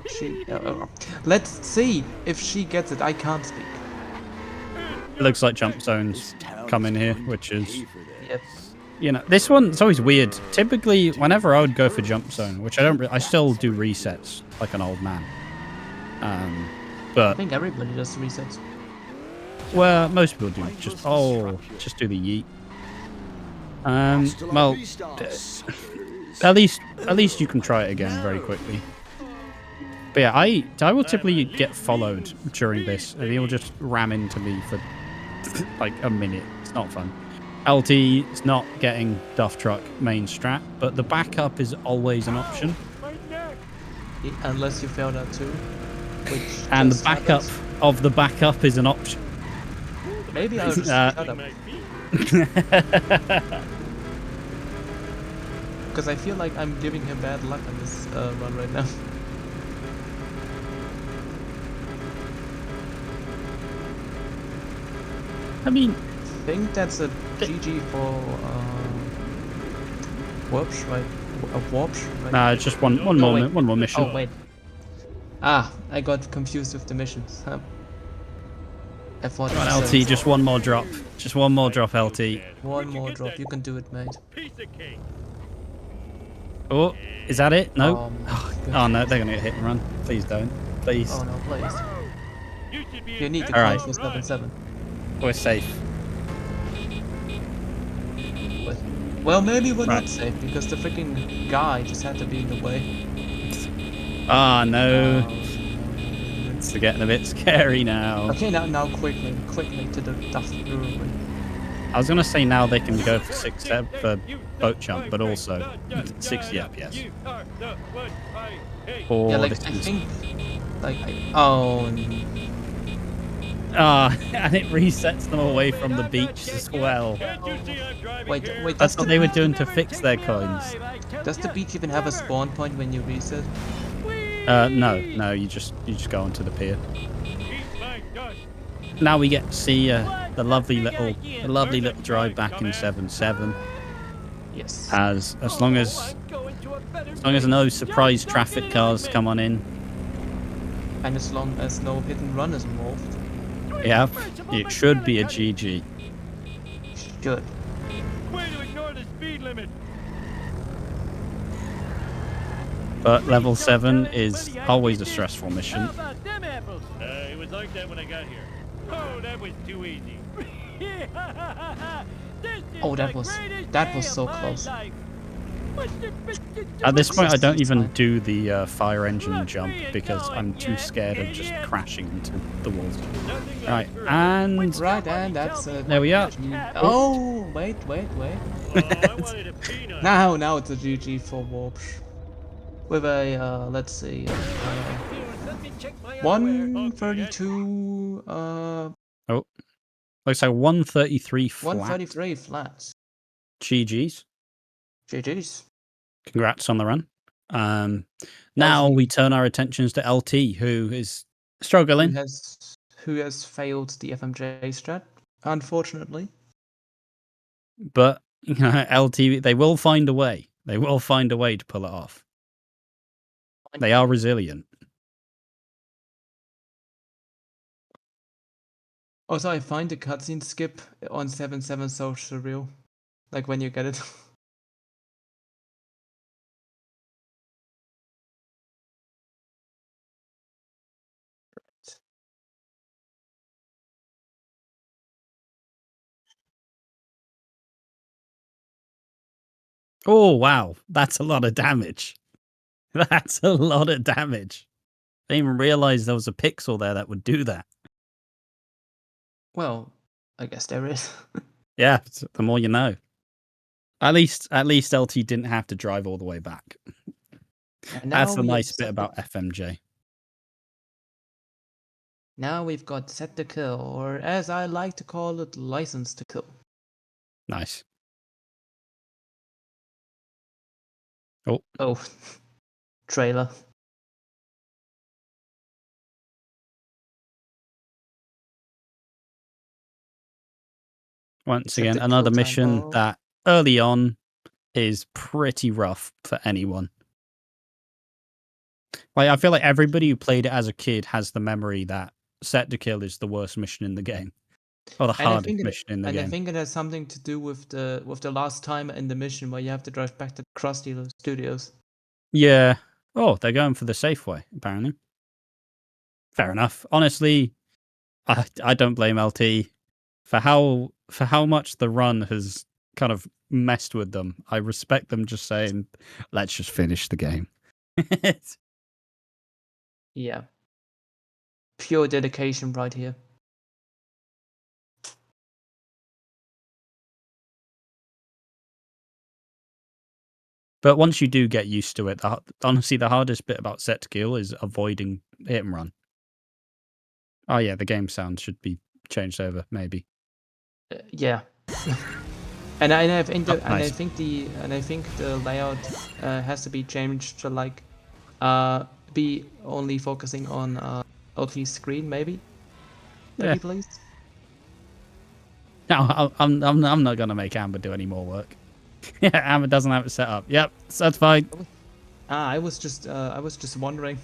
Let's see if she gets it. I can't speak. It looks like jump zones come in here, which is, Yep. you know, this one, it's always weird. Typically, whenever I would go for jump zone, which I still do resets like an old man. I But, think everybody does resets. well, most people do just do the yeet. Well, at least you can try it again very quickly. But yeah, I will typically get followed during this, and he'll just ram into me for like a minute. It's not fun. LT is not getting Duff Truck main strat, but the backup is always an option. My neck. Unless you fail that too. Which And the just backup happens. of the backup is an option. Maybe I'll just shut up. My feet. Because I feel like I'm giving him bad luck on this run right now. I mean, I think that's a GG for Warpsh, right? Warpsh, right? it's just one more wait. one more mission. Oh wait. I got confused with the missions. I thought Come it on, said LT, just one more drop. Just one more drop, LT. one more drop. You can do it, mate. Piece of cake. Oh, is that it? No. Oh, my Oh God. no, they're gonna get hit and run. Please don't. Please. Oh no, please. You should be You need to Alright. close for 7-7. We're safe. Well, maybe we're Right. not safe because the freaking guy just had to be in the way. Ah, no. It's getting a bit scary now. Okay, now quickly to the Duff Brewery. I was gonna say now they can go for 6 for boat jump, but also 6 yes. Or Yeah, like this I is- think, oh, and it resets them away from the beach as well. wait, That's does what the, they were doing to fix their coins. does the beach even have a spawn point when you reset? No, you just go onto the pier. Now we get to see the lovely little drive back in 7-7. Yes. As long as no surprise traffic cars come on in. And as long as no hit and run is involved. Yeah, it should be a GG. Good. Way to ignore the speed limit. But level 7 is always a stressful mission. It was like that when I got here. Oh, that was too easy. Oh, that was so close. At this point, I don't even do the fire engine jump because I'm too scared of just crashing into the walls. Right, and Right, and that's there we are. Oh, wait. Oh, I wanted a peanut. Now it's a GG for Warpsh. With a, let's see, Let me check my underwear. 132, Oh, looks like 133 flat. 133 flats. GG's. GG's. Congrats on the run. Now we turn our attentions to LT, who is struggling. Who has failed the FMJ strat, unfortunately. But you know, LT, they will find a way. They will find a way to pull it off. They are resilient. Also, I find the cutscene skip on 7.7 so surreal. Like when you get it. Oh, wow. That's a lot of damage. That's a lot of damage. I didn't even realize there was a pixel there that would do that. Well, I guess there is. Yeah, the more you know. At least LT didn't have to drive all the way back. That's the nice bit about FMJ. Now we've got set to kill, or as I like to call it, license to kill. Nice. Oh, trailer. Once Set again, the another kill time. mission Oh. that early on is pretty rough for anyone. Like, I feel like everybody who played it as a kid has the memory that set to kill is the worst mission in the game. Or the hardest mission in the game. I think it has something to do with the last time in the mission where you have to drive back to Krusty Studios. Yeah. Oh, they're going for the safe way, apparently. Fair enough. Honestly, I don't blame LT for how much the run has kind of messed with them. I respect them just saying, let's just finish the game. Yeah. Pure dedication right here. But once you do get used to it, honestly, the hardest bit about set to kill is avoiding hit and run. Oh yeah, the game sound should be changed over, maybe. Yeah. and I think nice. I think the layout has to be changed to like be only focusing on LT screen maybe. Maybe please. No, I'm not gonna make Amber do any more work. Yeah, Amber doesn't have it set up. Yep, so that's fine. I was just wondering.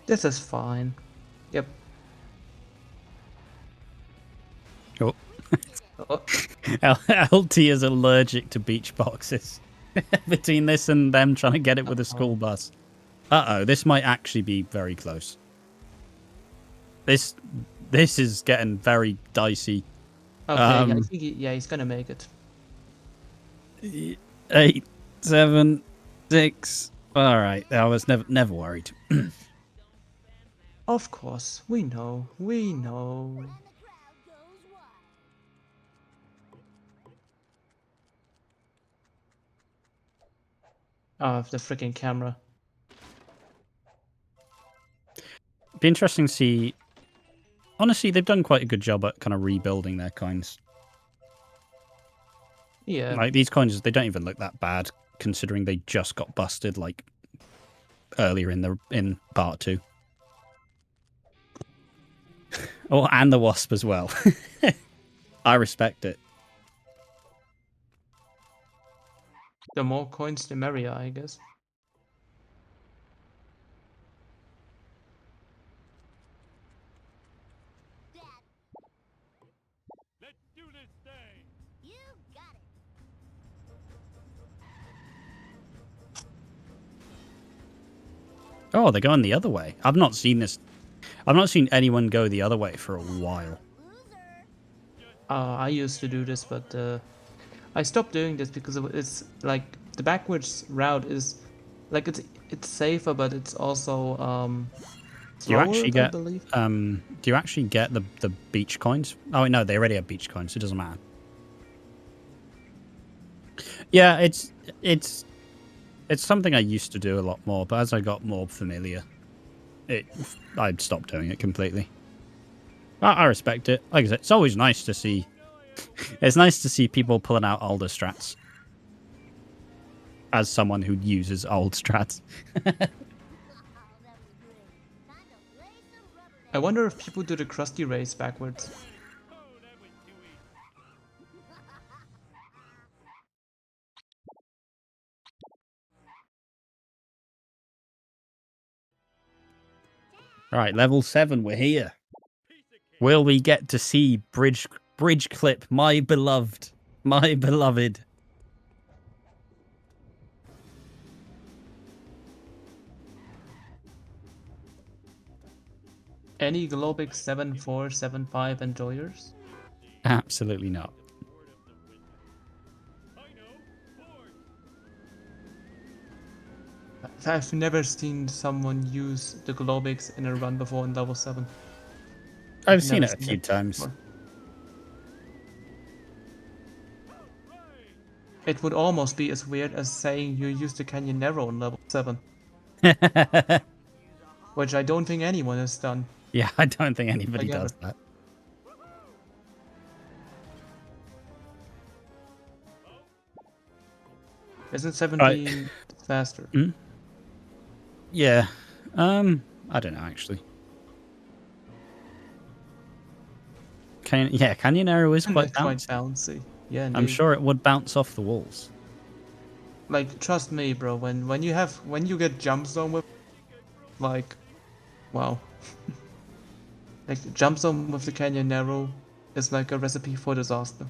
This is fine. Yep. Oh. Oh. LT is allergic to beach boxes. Between this and them trying to get it with a school bus. Uh-oh, this might actually be very close. This is getting very dicey. Okay, I think he's gonna make it. 8, 7, 6. All right, I was never worried. Of course, we know. When the crowd goes wild. The freaking camera. Be interesting to see. Honestly, they've done quite a good job at kind of rebuilding their coins. Yeah. Like these coins, they don't even look that bad considering they just got busted like earlier in part 2. Oh, and the wasp as well. I respect it. The more coins, the merrier, I guess. Let's do this thing. You got it. Oh, they're going the other way. I've not seen anyone go the other way for a while. Loser. I used to do this, but I stopped doing this because it's like the backwards route is like it's safer, but it's also Do you slower, actually I get believe. do you actually get the beach coins? Oh no, they already have beach coins, so it doesn't matter. Yeah, it's something I used to do a lot more, but as I got more familiar, I'd stopped doing it completely. I respect it. Like I said, it's always nice to see. It's nice to see people pulling out older strats. As someone who uses old strats, I wonder if people do the Krusty race backwards. all right, level 7, we're here. Will we get to see bridge clip, my beloved, my beloved? Any Globix 7475 enjoyers? Absolutely not. I've never seen someone use the Globix in a run before in level 7. I've seen Never it a seen few it times. before. It would almost be as weird as saying you used the Canyon Narrow in level 7, which I don't think anyone has done. Yeah, I don't think anybody Like does ever. that. Isn't Right. 17 faster? Yeah. I don't know actually. Canyon Arrow is And quite it's quite bouncy. bouncy. Yeah, I'm indeed. sure it would bounce off the walls. Like, trust me, bro. When you get jump zone with, like, wow. Like jump zone with the Canyon Narrow is like a recipe for disaster.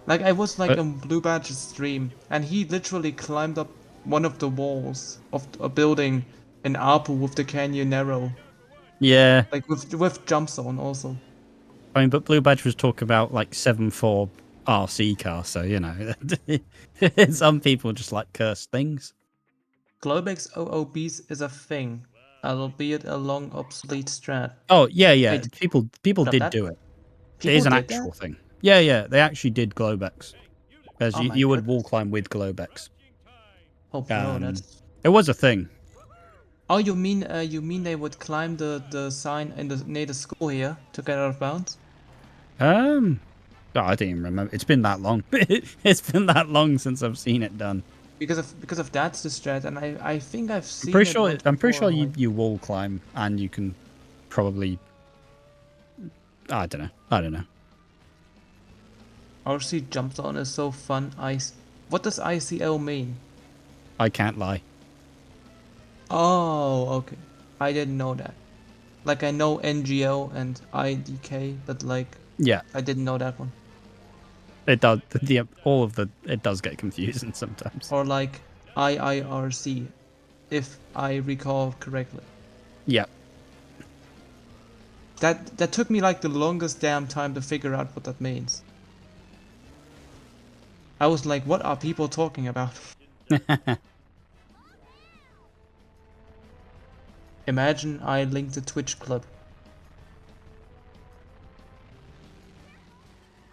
Like I was like But on Blue Badge's stream, and he literally climbed up one of the walls of a building in Apu with the Canyon Narrow, yeah, like with jump zone also. I mean, but Blue Badge was talking about like 7.4 RC car, so you know, some people just like cursed things. Globex OOBs is a thing, albeit a long obsolete strat. Oh yeah. Wait, People stop did that. do it. It People is an did that? actual thing. Yeah. They actually did Globex. As Oh my you would wall goodness. climb with Globex. Oh bro, that's. It was a thing. Oh, you mean they would climb the sign in the near the school here to get out of bounds? Oh, I don't even remember. It's been that long. It's been that long since I've seen it done. Because of that's the strat, and I think I've I'm seen pretty it sure. once I'm pretty before. sure Like you wall climb and you can probably. I don't know. RC jump zone is so fun. What does ICL mean? I can't lie. Oh, okay. I didn't know that. Like I know NGL and IDK, but like Yeah, I didn't know that one. it does. It does get confusing sometimes. Or like IIRC, if I recall correctly. Yeah. That took me like the longest damn time to figure out what that means. I was like, what are people talking about? Imagine I linked a Twitch club.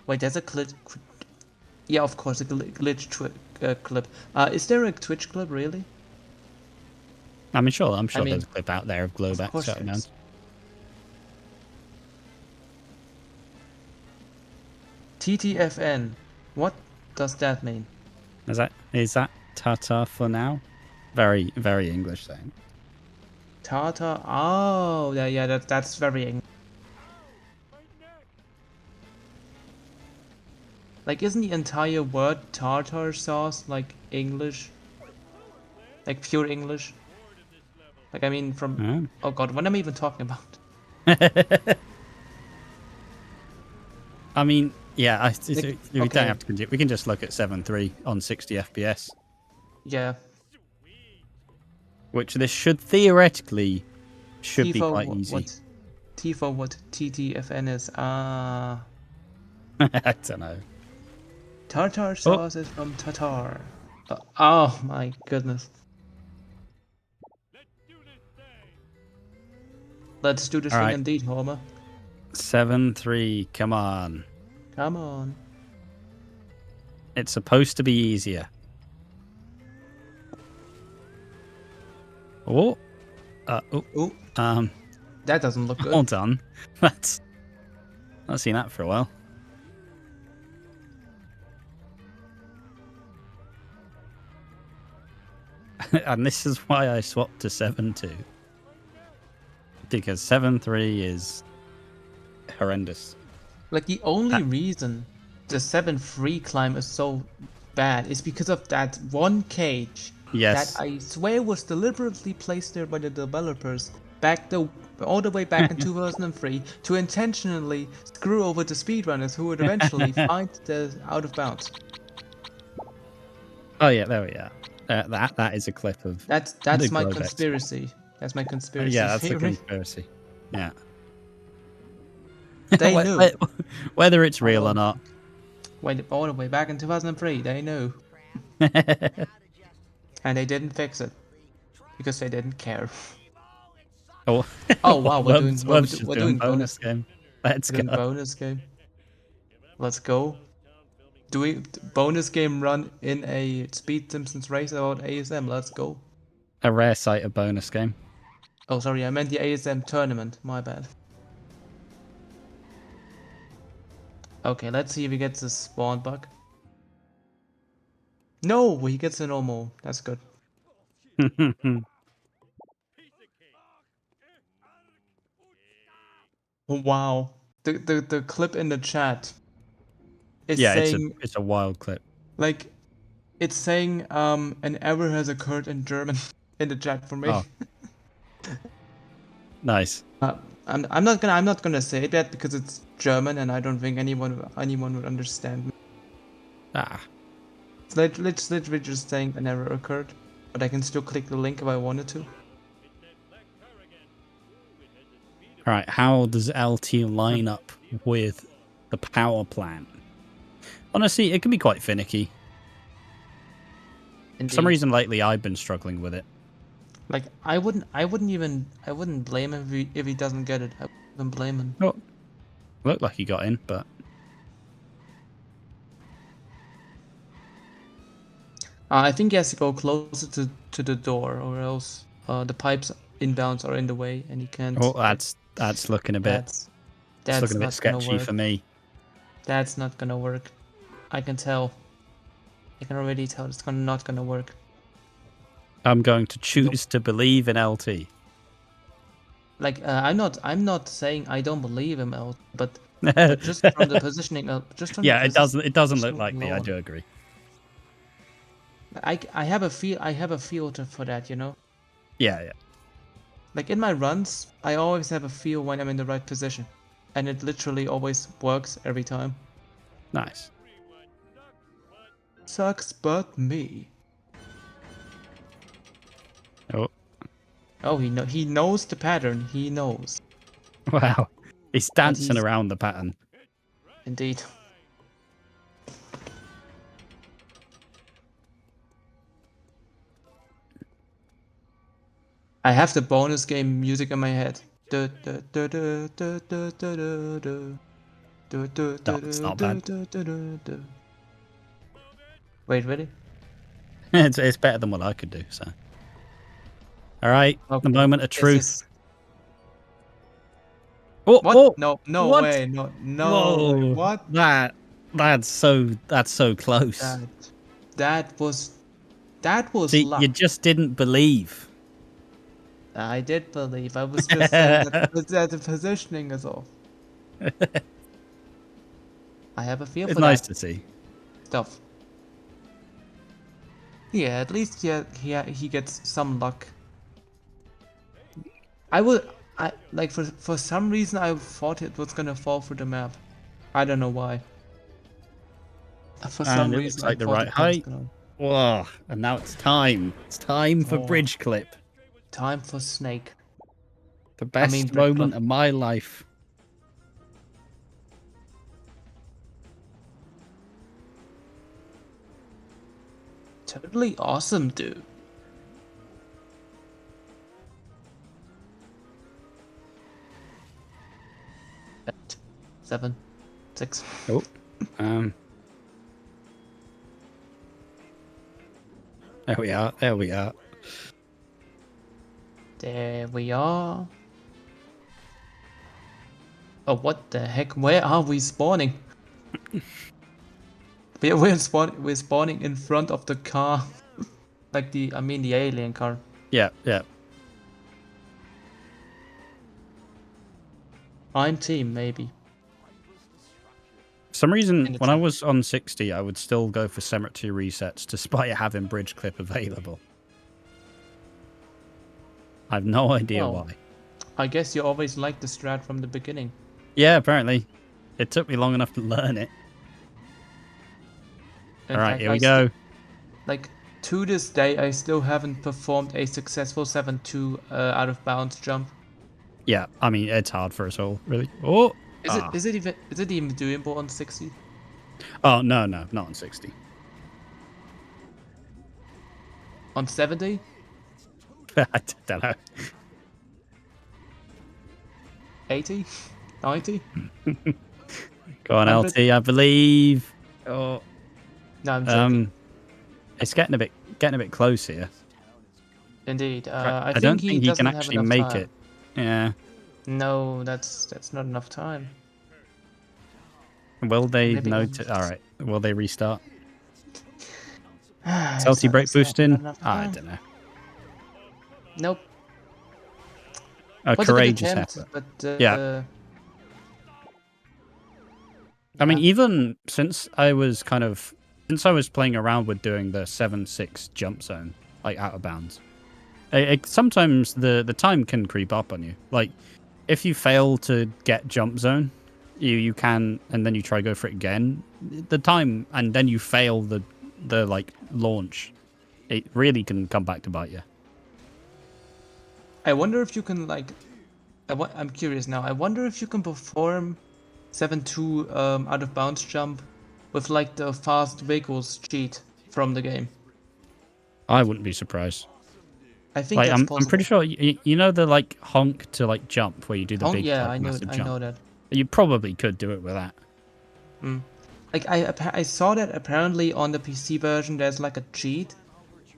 Wait, there's a glitch. Yeah, of course, a glitch clip. Is there a Twitch club really? I'm sure I mean, there's a clip out there of of Globex course shutting there down. is. TTFN. What does that mean? Is that Tata for now? Very, very English saying. Tartar. Oh, yeah. That's very English. Like, isn't the entire word tartar sauce like English? Like pure English? Like, I mean, from. Oh. Oh god, what am I even talking about? I mean, yeah, Like, we don't okay. have to continue. We can just look at 7.3 on 60 FPS, Yeah. which this should theoretically be Tifo, quite easy. what? T for what TTFN is. Ah, I don't know. tartar sauce is from Tatar. Oh my goodness. Let's do this All thing right. indeed, Homer. 7-3. Come on. Come on. It's supposed to be easier. Oh. Ooh, Um. that doesn't look good. Well done. That's. Not seen that for a while. And this is why I swapped to 7-2. Because 7-3 is horrendous. Like the only reason the 7-3 climb is so bad is because of that one cage Yes. that I swear was deliberately placed there by the developers all the way back in 2003 to intentionally screw over the speedrunners who would eventually find the out of bounds. Oh yeah, there we are. That is a clip of. That's the my Globex. conspiracy. That's my conspiracy Yeah, that's a theory. conspiracy. Yeah. They knew. Whether it's real or not. Wait, all the way back in 2003, they knew. And they didn't fix it. Because they didn't care. Oh, Oh wow, we're doing bonus game. Let's We're doing go. bonus game. Let's go. Doing bonus game run in a Speed Simpsons race about ASM. Let's go. A rare sight of bonus game. Oh, sorry, I meant the ASM tournament. My bad. Okay, let's see if he gets a spawn bug. No, he gets a normal. That's good. Wow. The clip in the chat is Yeah, saying it's a wild clip. like it's saying an error has occurred in German in the chat for me. Oh. Nice. I'm not gonna say that because it's German and I don't think anyone would understand me. Ah. It's literally just saying an error occurred, but I can still click the link if I wanted to. All right. How does LT line up with the power plant? Honestly, it can be quite finicky. For some reason lately, I've been struggling with it. Like I wouldn't blame him if he doesn't get it. I wouldn't blame him. Oh, looked like he got in, but I think he has to go closer to the door, or else the pipes inbounds are in the way, and he can't. oh, that's looking a bit. That's looking a bit not gonna sketchy work. for me. That's not gonna work. I can tell. I can already tell it's not gonna work. I'm going to choose to believe in LT. Like I'm not saying I don't believe him, but just from the positioning, just from Yeah, the it doesn't look positioning like me. I alone. do agree. I have a feel for that, you know. Yeah. Like in my runs, I always have a feel when I'm in the right position, and it literally always works every time. Nice. Sucks but me. Oh, Oh, he knows the pattern. He knows. wow. He's dancing he's- around the pattern. Indeed. I have the bonus game music in my head. It's not bad. Wait, really? It's better than what I could do. So, all right, Okay. the moment of This truth. is- Oh, What? oh, No what? way. No Whoa, way. What? That's so close. That was See, luck. you just didn't believe. I did believe. I was just saying that the positioning is off. I have a feel It's for nice that to see. stuff. Yeah, at least he gets some luck. I like for some reason I thought it was gonna fall through the map. I don't know why. For some And it reason looks like I the thought right it was height. gonna... Whoa, and now it's time. It's time for Oh. bridge clip. Time for Snake. The best moment of my life. Totally awesome, dude. Eight, 7, 6. Oh. There we are. There we are. There we are. Oh, what the heck? Where are we spawning? We're spawning in front of the car. Like the alien car. Yeah, yeah. I'm team, maybe. For some reason, And it's when I not- was on 60, I would still go for cemetery resets despite having bridge clip available. I have no idea Well, why. I guess you always liked the strat from the beginning. Yeah, apparently. It took me long enough to learn it. In All right, fact, here we go. Like, to this day, I still haven't performed a successful 7-2 out of bounds jump. Yeah, I mean, it's hard for us all, really. Oh! Is it even doable on 60? Oh, no, not on 60. On 70? I don't know. 80? 90? Go on, 100? LT, I believe. Oh, No, I'm joking. it's getting a bit close here. Indeed. I I don't think think he doesn't can have actually enough make time. it. Yeah. No, that's not enough time. Will they Maybe notice? All right. Will they restart? It's LT not- break it's not boosting? enough I time. don't know. Nope. A Was a good courageous attempt, effort. but Yeah. I mean, even since I was playing around with doing the 7-6 jump zone, like out of bounds, sometimes the time can creep up on you. Like, if you fail to get jump zone, you can, and then you try go for it again, the time, and then you fail the like launch, it really can come back to bite you. I wonder if you can like. I'm curious now. I wonder if you can perform 7-2 out of bounds jump with like the fast vehicles cheat from the game. I wouldn't be surprised. I think Like, that's I'm possible. pretty sure you know the like honk to like jump where you do the big Yeah, like, I know. massive I jump. know that. You probably could do it with that. Like I saw that apparently on the PC version there's like a cheat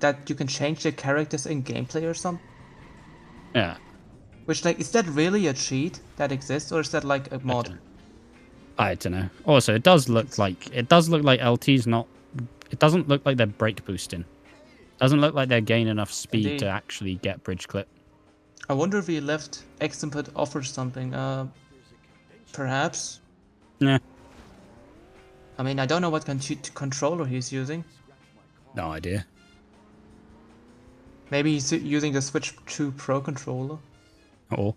that you can change the characters in gameplay or something. Yeah. Which like is that really a cheat that exists or is that like a mod? I don't know. Also, it does look like LT's not. It doesn't look like they're brake boosting. Doesn't look like they're gaining enough speed Indeed. to actually get bridge clip. I wonder if he left X input offers something. Perhaps. Yeah. I mean, I don't know what controller he's using. No idea. Maybe he's using the Switch 2 Pro controller. Or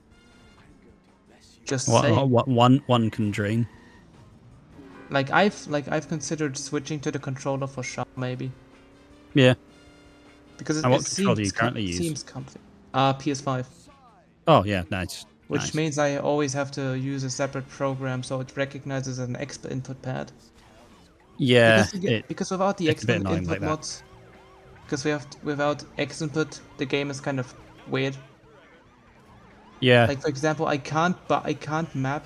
Just saying. what one can dream. Like I've considered switching to the controller for Shaw maybe Yeah. because And what controller do you currently use? seems comfy. PS5. Oh yeah, nice. Which Nice. means I always have to use a separate program so it recognizes an extra input pad. Yeah. Because without the it's a bit extra annoying input like that. mods, because without X input, the game is kind of weird. Yeah. Like for example, I can't map.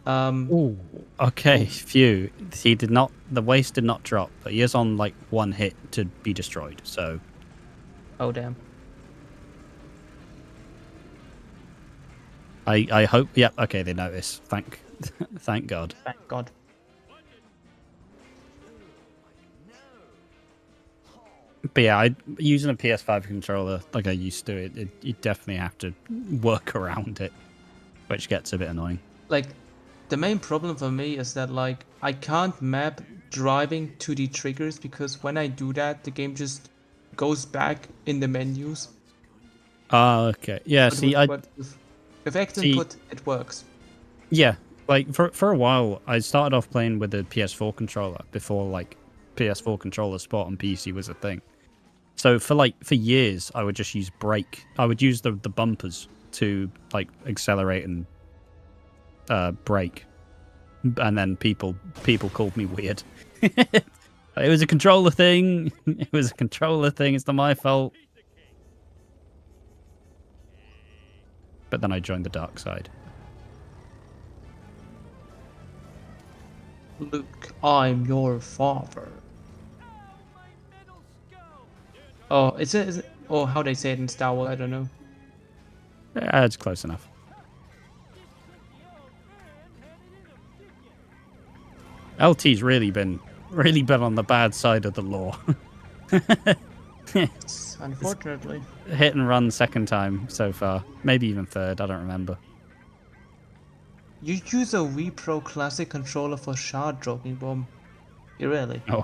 Ooh. Okay. Phew. The waste did not drop, but he is on like one hit to be destroyed. So. Oh damn. I hope. Yeah. Okay. They notice. Thank God. Thank God. But yeah, using a PS5 controller like I used to, you definitely have to work around it, which gets a bit annoying. Like, the main problem for me is that like I can't map driving to the triggers because when I do that, the game just goes back in the menus. Ah, okay. Yeah. But See, with X input, it works. Yeah, like for a while, I started off playing with the PS4 controller before like PS4 controller support on PC was a thing. So for years, I would just use brake. I would use the bumpers to like accelerate and brake, and then people called me weird. It was a controller thing. It was a controller thing. It's not my fault. But then I joined the dark side. Luke, I'm your father. Oh, is it? Oh, how they say it in Star Wars? I don't know. Yeah, it's close enough. LT's really been on the bad side of the law. Unfortunately. Hit and run second time so far. Maybe even third, I don't remember. You use a Wii Pro Classic controller for shard dropping bomb. You really? Oh.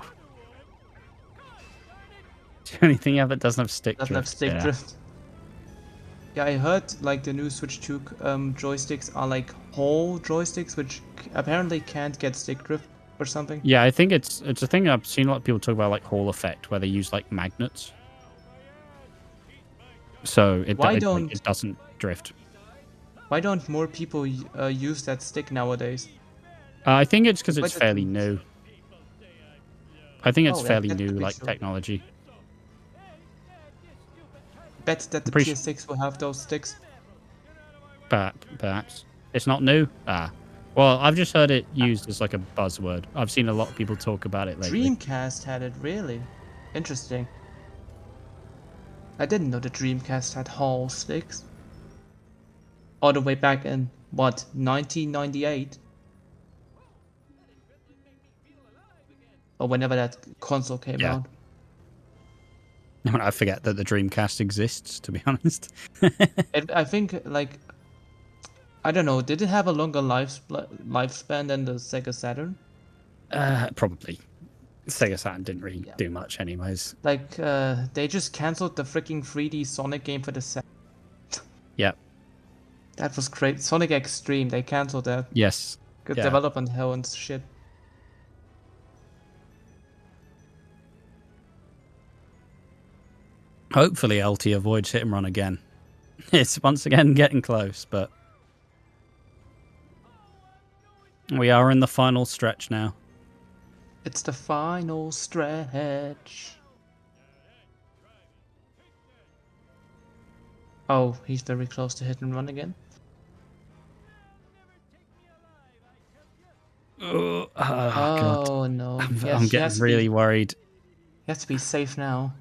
The only thing that doesn't have stick Doesn't have drift. stick Yeah. drift. Yeah, I heard like the new Switch 2 joysticks are like whole joysticks, which apparently can't get stick drift or something. Yeah, I think it's a thing I've seen a lot of people talk about, like Hall effect, where they use like magnets. So it doesn't drift. Why don't more people use that stick nowadays? I think it's because Why it's did fairly you- new. I think it's Oh, fairly that new, could be like true. technology. Bet that the Pretty PS6 will have those sticks. Perhaps it's not new. Well, I've just heard it used as like a buzzword. I've seen a lot of people talk about it lately. Dreamcast had it, really? Interesting. I didn't know the Dreamcast had Hall sticks. All the way back in, what, 1998? Or whenever that console came Yeah. out. I forget that the Dreamcast exists, to be honest. I think, like, I don't know, did it have a longer lifespan than the Sega Saturn? Probably. Sega Saturn didn't really Yeah. do much, anyways. Like, they just cancelled the freaking 3D Sonic game for the Saturn. Yep. That was great. Sonic Extreme, they cancelled that. Yes. Good Yeah. development hell and shit. Hopefully, LT avoids hit and run again. It's once again getting close, but we are in the final stretch now. It's the final stretch. Oh, he's very close to hit and run again. Oh, God. Oh no. I'm getting really worried. He has to be safe now.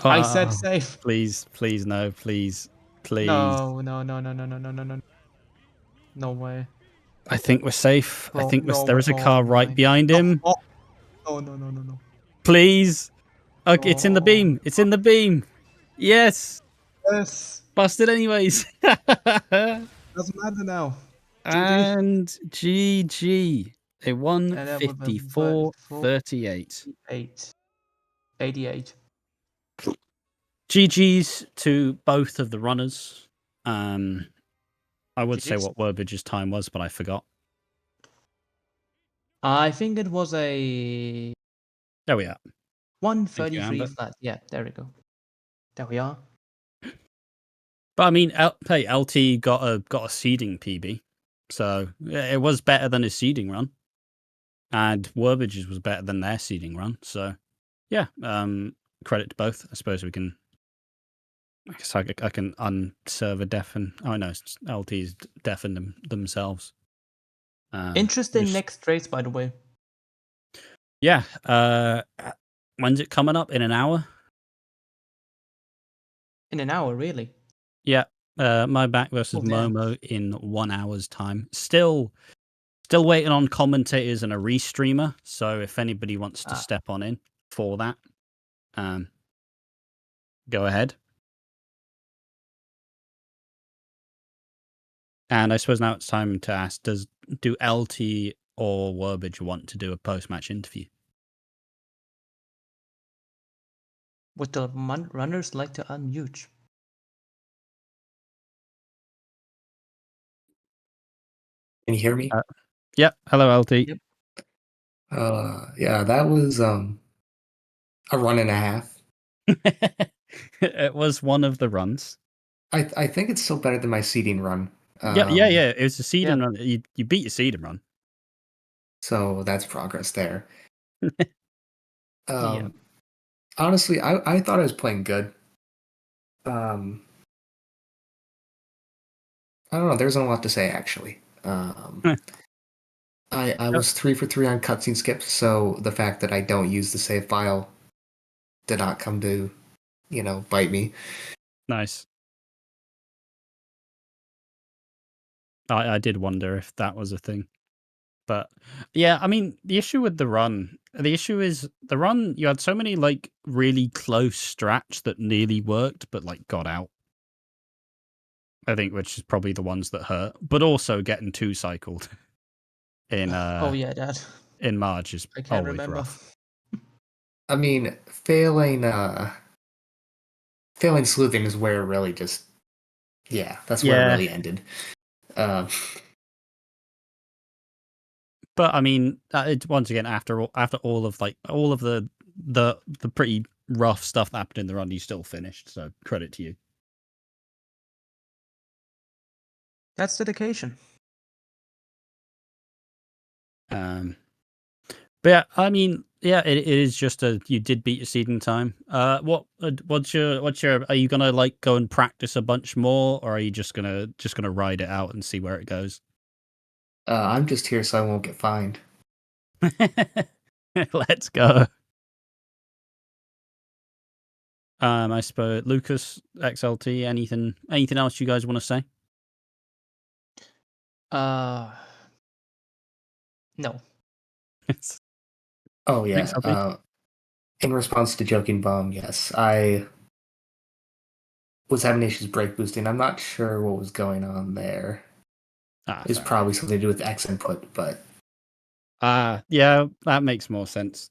I said safe. Please, no, please. No. No way. I think we're safe. I No, think no there way. is a Oh car right my- behind him. Oh, no. Please. Okay, it's in the beam. It's in the beam. Yes. Yes. Busted anyways. Doesn't matter now. And GG. A And that was a 154.38. 88. GG's to both of the runners. I would say GG's. what worbgge's time was, but I forgot. I think it was a There we are. 133 Amber. flat. Yeah, there we go. There we are. But I mean, hey, LT got a seeding PB, so it was better than his seeding run, and worbgge's was better than their seeding run. So, yeah, credit to both. I suppose we can. I guess I can unserver deafen. Oh no, LT's deafened themselves. Interesting just- next race, by the way. Yeah. When's it coming up? In an hour? In an hour, really. Yeah. My back versus Oh, damn. Momo in 1 hour's time. Still waiting on commentators and a restreamer. So if anybody wants to step on in for that, go ahead. And I suppose now it's time to ask: do LT or worbgge want to do a post-match interview? Would the runners like to unmute? Can you hear me? Yep. Hello, LT. Yep. Yeah, that was a run and a half. It was one of the runs. I think it's still better than my seeding run. Yeah, yeah. It was a seed yeah. and run. You beat your seed and run. So that's progress there. Yeah. Honestly, I thought I was playing good. Um, I don't know. There's not a lot to say actually. I was 3 for 3 on cutscene skips, so the fact that I don't use the save file did not come to, bite me. Nice. I did wonder if that was a thing. But yeah, I mean, the issue is the run, you had so many like really close strats that nearly worked, but like got out. I think, which is probably the ones that hurt, but also getting 2 cycled in Oh yeah, that in March is I can't always remember. rough. I mean, failing sleuthing is where it really just, that's where it Yeah. really ended. Um, But I mean, it's once again after all of the pretty rough stuff that happened in the run, you still finished. So credit to you. That's dedication. But yeah, I mean, yeah, it is just you did beat your seeding time. What's your are you gonna like go and practice a bunch more, or are you just gonna ride it out and see where it goes? I'm just here so I won't get fined. Let's go. I suppose Lucas XLT. Anything else you guys want to say? No. Oh yeah. XLT. In response to Joking Bomb, yes, I was having issues break boosting. I'm not sure what was going on there. It's Fair. probably something to do with X input, but Yeah, that makes more sense.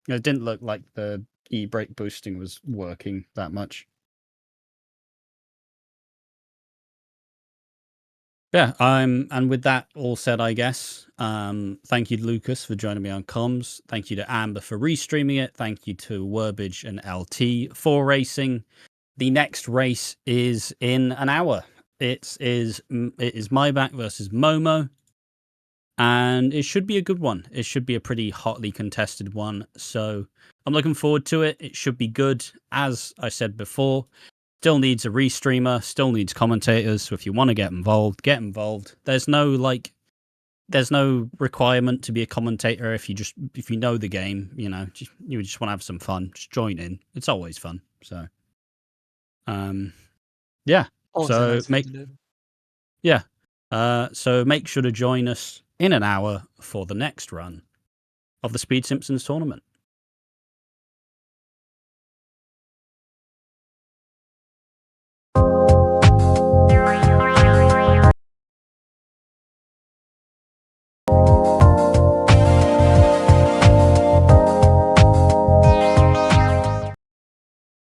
It didn't look like the e-brake boosting was working that much. Yeah, and with that all said, I guess, thank you, Lucas, for joining me on comms. Thank you to Amber for restreaming it. Thank you to worbgge and LT for racing. The next race is in an hour. It is my back versus Momo, and it should be a good one. It should be a pretty hotly contested one. So I'm looking forward to it. It should be good. As I said before, still needs a restreamer, still needs commentators. So if you want to get involved, get involved. There's no requirement to be a commentator if you know the game. You just want to have some fun. Just join in. It's always fun. So, yeah. Always a So nice thing to do. yeah. So make sure to join us in an hour for the next run of the Speed Simpsons tournament.